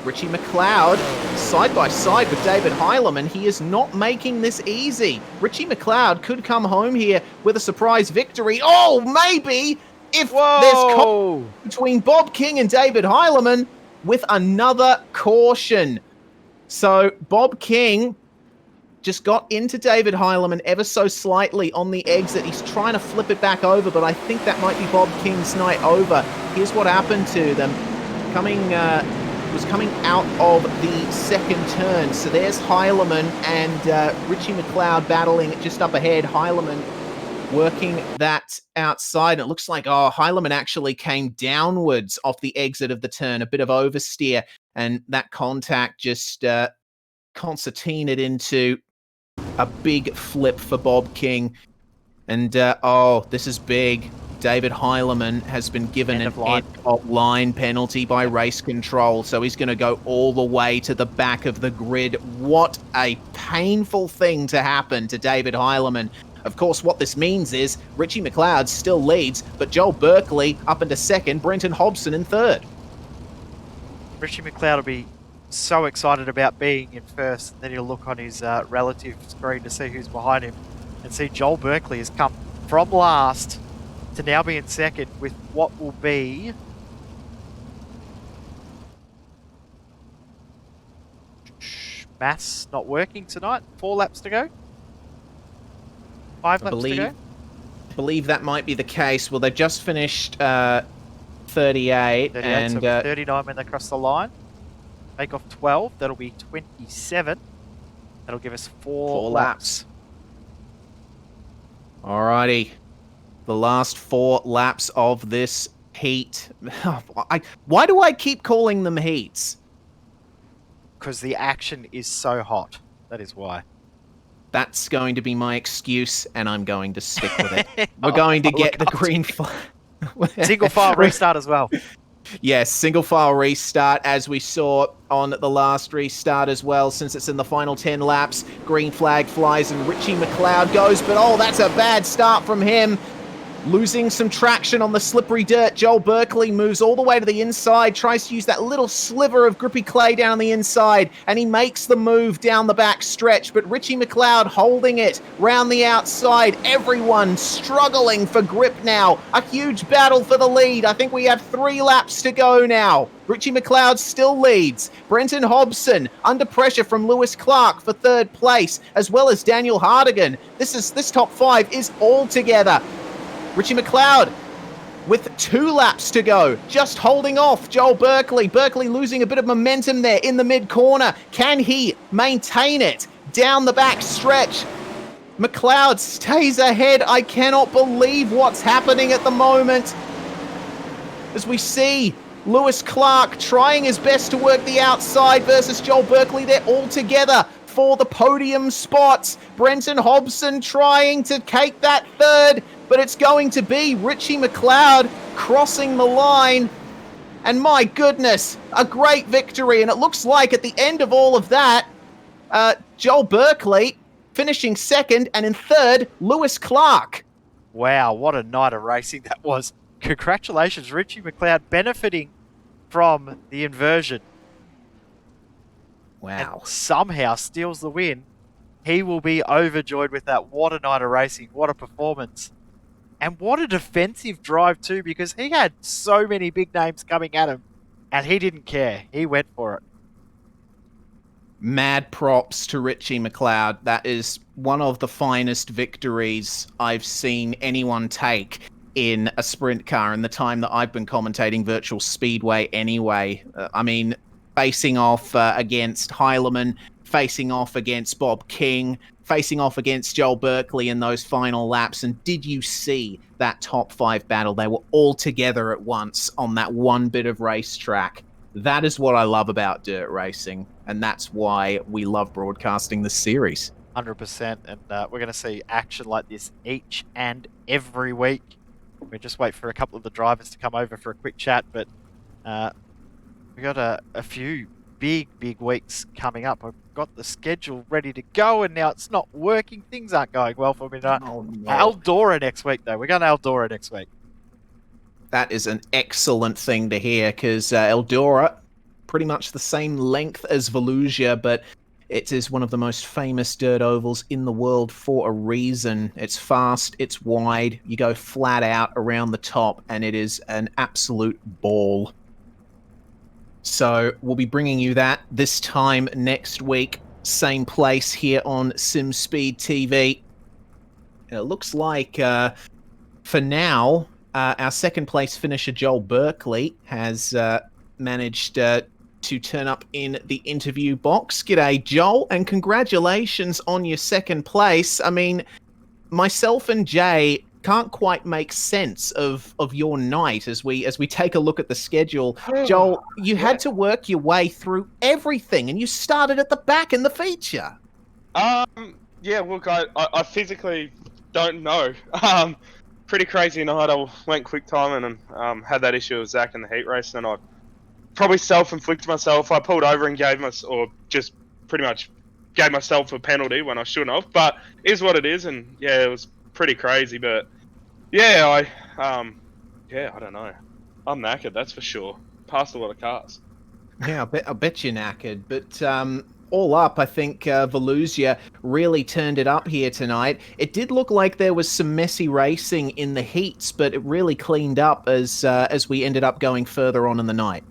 Richie McLeod side by side with David Heilemann. He is not making this easy. Richie McLeod could come home here with a surprise victory. Oh, maybe if there's conflict between Bob King and David Heilemann with another caution. So Bob King just got into David Heilemann ever so slightly on the exit. He's trying to flip it back over, but I think that might be Bob King's night over. Here's what happened to them. Was coming out of the second turn. So there's Heilemann and Richie McLeod battling just up ahead. Heilemann working that outside. It looks like, Heilemann actually came downwards off the exit of the turn, a bit of oversteer, and that contact just concertinaed into a big flip for Bob King. And, this is big. David Heilemann has been given an end-of-line penalty by race control, so he's going to go all the way to the back of the grid. What a painful thing to happen to David Heilemann. Of course, what this means is Richie McLeod still leads, but Joel Berkeley up into second, Brenton Hobson in third. Richie McLeod will be so excited about being in first, and then he'll look on his relative screen to see who's behind him and see Joel Berkeley has come from last to now be in second with what will be maths not working tonight. 4 laps to go. 5 laps to go. I believe that might be the case. Well, they've just finished 38 and so 39 when they cross the line. Make off 12. That'll be 27. That'll give us 4 laps. Alrighty. The last 4 laps of this heat. Why do I keep calling them heats? Because the action is so hot. That is why. That's going to be my excuse, and I'm going to stick with it. We're going to get the green flag. Single file restart as well. Yes, single file restart, as we saw on the last restart as well, since it's in the final 10 laps. Green flag flies and Richie McLeod goes, but that's a bad start from him. Losing some traction on the slippery dirt. Joel Berkeley moves all the way to the inside, tries to use that little sliver of grippy clay down the inside, and he makes the move down the back stretch, but Richie McLeod holding it round the outside. Everyone struggling for grip now. A huge battle for the lead. I think we have 3 laps to go now. Richie McLeod still leads. Brenton Hobson under pressure from Lewis Clark for 3rd place, as well as Daniel Hardigan. This top 5 is all together. Richie McLeod with 2 laps to go, just holding off Joel Berkeley. Berkeley losing a bit of momentum there in the mid-corner. Can he maintain it down the back stretch? McLeod stays ahead. I cannot believe what's happening at the moment. As we see Lewis Clark trying his best to work the outside versus Joel Berkeley. They're all together for the podium spots. Brenton Hobson trying to take that 3rd. But it's going to be Richie McLeod crossing the line. And my goodness, a great victory. And it looks like at the end of all of that, Joel Berkeley finishing 2nd, and in 3rd, Lewis Clark. Wow, what a night of racing that was. Congratulations, Richie McLeod, benefiting from the inversion. Wow. And somehow steals the win. He will be overjoyed with that. What a night of racing. What a performance. And what a defensive drive too, because he had so many big names coming at him and he didn't care. He went for it. Mad props to Richie McLeod. That is one of the finest victories I've seen anyone take in a sprint car in the time that I've been commentating virtual speedway anyway. Facing off against Heilemann, facing off against Bob King, facing off against Joel Berkeley in those final laps. And did you see that top 5 battle? They were all together at once on that one bit of racetrack. That is what I love about dirt racing, and that's why we love broadcasting this series. 100%, and we're going to see action like this each and every week. We just wait for a couple of the drivers to come over for a quick chat, but we got a few big weeks coming up. I've got the schedule ready to go, and now it's not working. Things aren't going well for me now. Oh, no. Eldora next week, though. We're going to Eldora next week. That is an excellent thing to hear, because Eldora, pretty much the same length as Volusia, but it is one of the most famous dirt ovals in the world for a reason. It's fast, it's wide, you go flat out around the top, and it is an absolute ball. So we'll be bringing you that this time next week. same place here on SimSpeed TV. It looks like, for now, our second place finisher, Joel Berkeley, has managed to turn up in the interview box. G'day, Joel, and congratulations on your second place. I mean, myself and Jay can't quite make sense of your night as we take a look at the schedule. Joel, you had to work your way through everything, and you started at the back in the feature. Yeah, look, I physically don't know. Pretty crazy night. I went quick time and had that issue with Zach in the heat race, and I probably self-inflicted myself. I pulled over and just pretty much gave myself a penalty when I shouldn't have. But it is what it is, and yeah, it was pretty crazy. But yeah, I don't know. I'm knackered, that's for sure. Passed a lot of cars. Yeah, I bet you're knackered. But all up, I think Volusia really turned it up here tonight. It did look like there was some messy racing in the heats, but it really cleaned up as we ended up going further on in the night.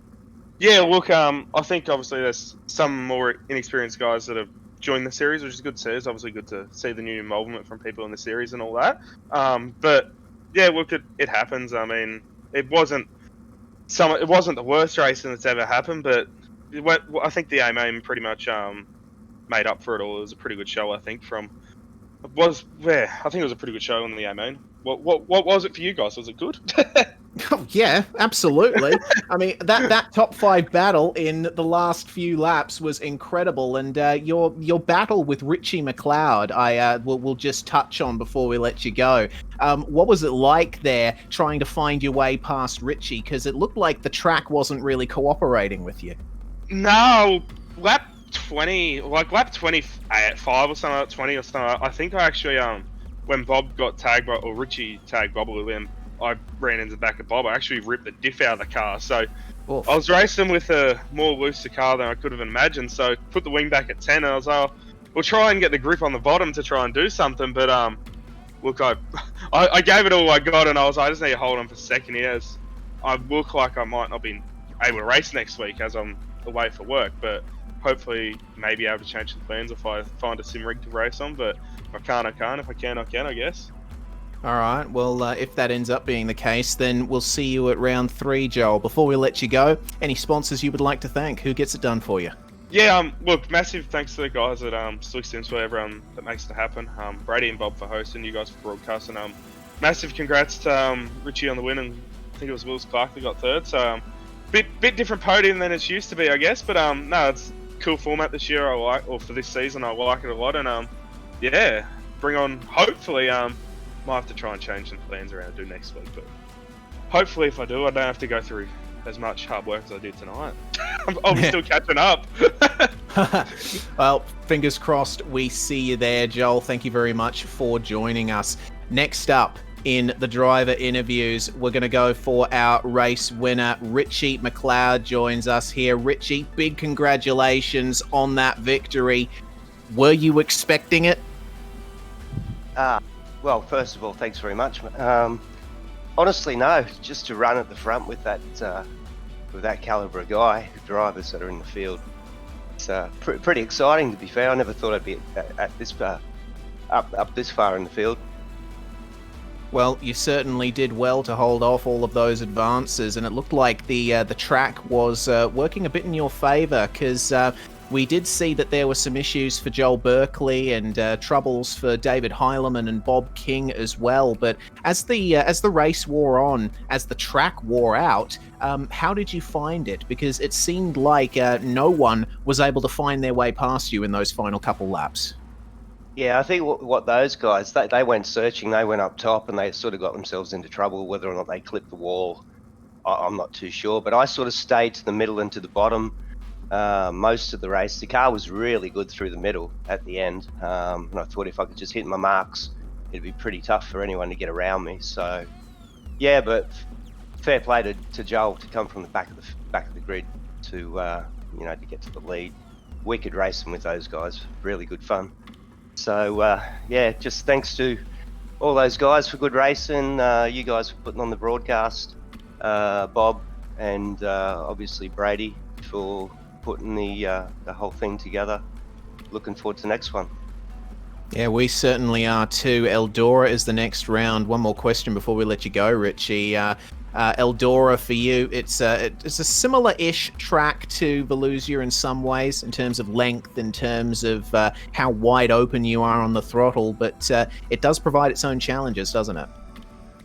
Yeah, look, I think obviously there's some more inexperienced guys that have joined the series, which is good to see. It's obviously good to see the new involvement from people in the series and all that. But yeah, look, it happens. I mean, it wasn't the worst racing that's ever happened, but I think the A-Main pretty much made up for it all. It was a pretty good show, I think. I think it was a pretty good show on the A-Main. What was it for you guys? Was it good? Oh, yeah, absolutely. I mean, that top 5 battle in the last few laps was incredible, and your battle with Richie McLeod, I will just touch on before we let you go. What was it like there, trying to find your way past Richie? Because it looked like the track wasn't really cooperating with you. No, lap 20, like lap 25 or something, like 20 or something. I think I actually when Bob got tagged or Richie tagged Bob with him, I ran into the back of Bob. I actually ripped the diff out of the car. So Oof. I was racing with a more looser car than I could have imagined. So put the wing back at 10, and I was like, we'll try and get the grip on the bottom to try and do something. But look, I gave it all I got, and I just need to hold on for second here. I look like I might not be able to race next week as I'm away for work, but hopefully maybe able to change the plans if I find a sim rig to race on. But if I can't, I can't. If I can, I can, I guess. All right, well, if that ends up being the case, then we'll see you at round 3, Joel. Before we let you go, any sponsors you would like to thank? Who gets it done for you? Yeah, look, massive thanks to the guys at Slick Sims for everyone that makes it happen. Brady and Bob for hosting, you guys for broadcasting. Massive congrats to Richie on the win, and I think it was Willis Clark that got third. So bit different podium than it's used to be, I guess. But no, it's a cool format this year. Or for this season, I like it a lot. And yeah, bring on. Hopefully, might have to try and change some plans around to do next week. But hopefully, if I do, I don't have to go through as much hard work as I did tonight. I'll be still catching up. Well, fingers crossed we see you there, Joel. Thank you very much for joining us. Next up in the driver interviews, we're going to go for our race winner. Richie McLeod joins us here. Richie, big congratulations on that victory. Were you expecting it? Well, first of all, thanks very much. Honestly, no. Just to run at the front with that caliber of guy, drivers that are in the field, it's pretty exciting. To be fair, I never thought I'd be at this far, up this far in the field. Well, you certainly did well to hold off all of those advances, and it looked like the track was working a bit in your favour, because we did see that there were some issues for Joel Berkeley and troubles for David Heileman and Bob King as well. But as the race wore on, as the track wore out, how did you find it? Because it seemed like no one was able to find their way past you in those final couple laps. Yeah, I think what those guys, they went searching, they went up top, and they sort of got themselves into trouble. Whether or not they clipped the wall, I'm not too sure. But I sort of stayed to the middle and to the bottom most of the race. The car was really good through the middle at the end, and I thought if I could just hit my marks, it'd be pretty tough for anyone to get around me. So yeah, but fair play to Joel to come from the back of the grid to to get to the lead. Wicked racing with those guys, really good fun. So yeah, just thanks to all those guys for good racing, you guys for putting on the broadcast, Bob, and obviously Brady for putting the whole thing together. looking forward to the next one. Yeah, we certainly are too. Eldora is the next round. One more question before we let you go, Richie. Eldora for you, it's a similar-ish track to Volusia in some ways, in terms of length, in terms of how wide open you are on the throttle, but it does provide its own challenges, doesn't it?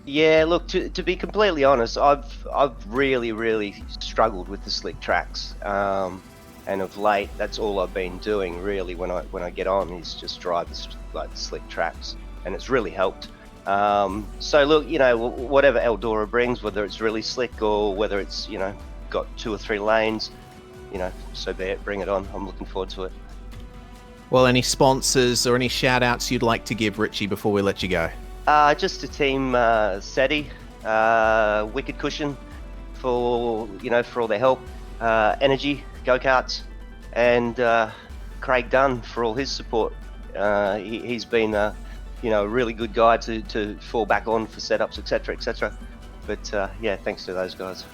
Yeah, look, to be completely honest, I've really struggled with the slick tracks, and of late, that's all I've been doing really when I get on is just drive the slick tracks, and it's really helped. So look, whatever Eldora brings, whether it's really slick or whether it's got 2 or 3 lanes, so be it. Bring it on. I'm looking forward to it. Well, any sponsors or any shout-outs you'd like to give, Richie, before we let you go? Just to team SETI, Wicked Cushion for all their help, Energy Go-Karts, and Craig Dunn for all his support. He's been a really good guy to fall back on for setups, etc. But yeah, thanks to those guys.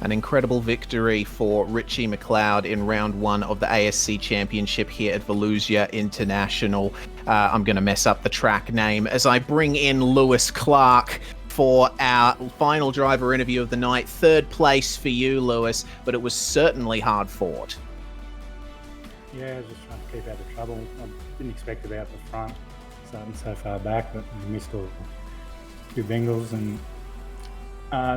An incredible victory for Richie McLeod in round 1 of the ASC Championship here at Volusia International. I'm going to mess up the track name as I bring in Lewis Clark for our final driver interview of the night. 3rd place for you, Lewis, but it was certainly hard fought. Yeah, I was just trying to keep out of trouble. I didn't expect to be out the front, starting so far back, but we missed all 2 Bengals, and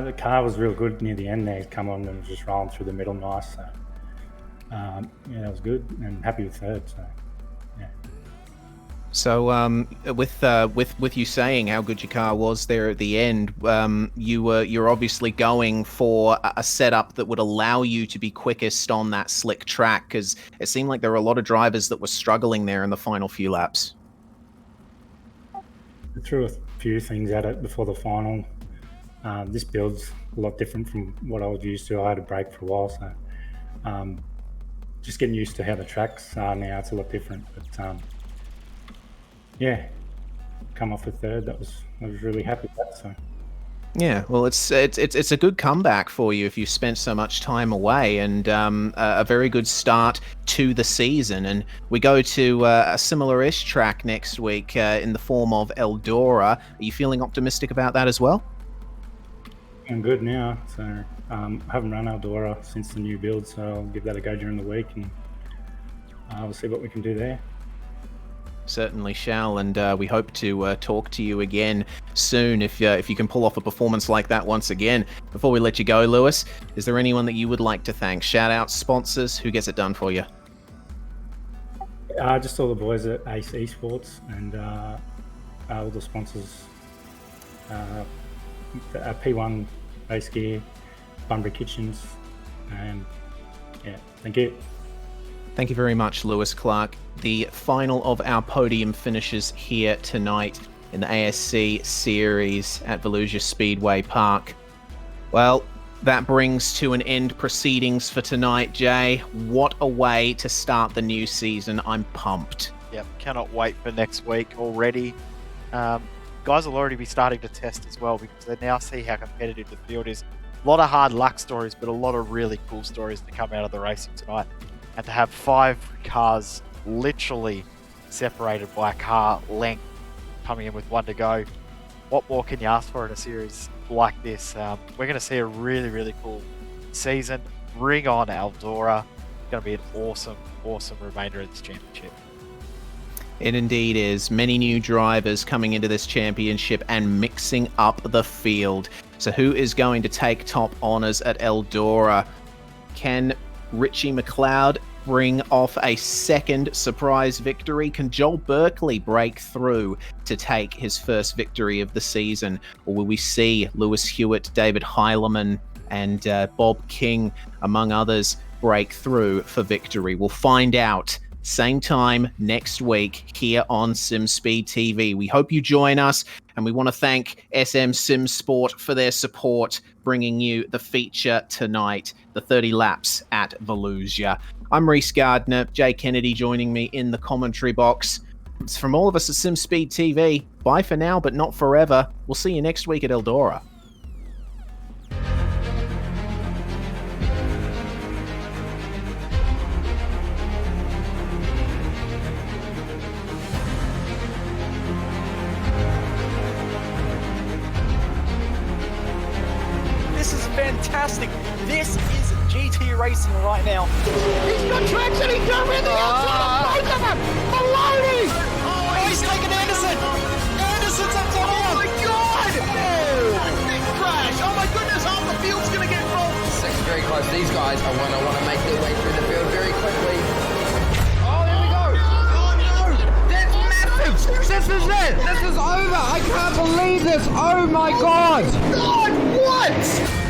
the car was real good near the end there. He'd come on and was just rolling through the middle nice. So, yeah, that was good, and happy with 3rd. So, yeah. So, with you saying how good your car was there at the end, you're obviously going for a setup that would allow you to be quickest on that slick track, because it seemed like there were a lot of drivers that were struggling there in the final few laps. I threw a few things at it before the final. This build's a lot different from what I was used to. I had a break for a while, so just getting used to how the tracks are now. It's a lot different, but yeah, come off with 3rd. I was really happy with that. So yeah, well, it's a good comeback for you if you spent so much time away, and a very good start to the season. And we go to a similar-ish track next week in the form of Eldora. Are you feeling optimistic about that as well? I'm good now. So I haven't run Eldora since the new build, so I'll give that a go during the week, and we'll see what we can do there. Certainly shall, and we hope to talk to you again soon if you can pull off a performance like that once again. Before we let you go, Lewis, is there anyone that you would like to thank? Shout out, sponsors, who gets it done for you? Just all the boys at Ace Esports and all the sponsors, P1 Race Gear, Bunbury Kitchens, and yeah, thank you. Thank you very much, Lewis Clark. The final of our podium finishes here tonight in the ASC Series at Volusia Speedway Park. Well, that brings to an end proceedings for tonight, Jay. What a way to start the new season. I'm pumped. Yep, cannot wait for next week already. Guys will already be starting to test as well, because they now see how competitive the field is. A lot of hard luck stories, but a lot of really cool stories to come out of the racing tonight. And to have 5 cars literally separated by a car length coming in with 1 to go, what more can you ask for in a series like this? We're going to see a really cool season. Bring on Eldora. It's going to be an awesome remainder of this championship. It indeed is. Many new drivers coming into this championship and mixing up the field. So who is going to take top honours at Eldora? Can Richie McLeod bring off a 2nd surprise victory? Can Joel Berkeley break through to take his first victory of the season? Or will we see Lewis Hewitt, David Heilemann, and Bob King, among others, break through for victory? We'll find out. Same time next week here on SimSpeed TV. We hope you join us, and we want to thank SM Sim Sport for their support, bringing you the feature tonight, the 30 laps at Volusia. I'm Reese Gardner, Jay Kennedy joining me in the commentary box. It's from all of us at SimSpeed TV. Bye for now, but not forever. We'll see you next week at Eldora. This is fantastic. This is GT racing right now. He's got traction. He's going the outside of both of them. Maloney. Oh, he's taken Anderson. Anderson's up to Oh my God. Big crash. Oh my goodness. Half the field's going to get involved. Second very close. These guys are going to want to make their way through the field very quickly. Oh, here we go. Oh no. That's massive. This is it. This is over. I can't believe this. Oh my God. God, what?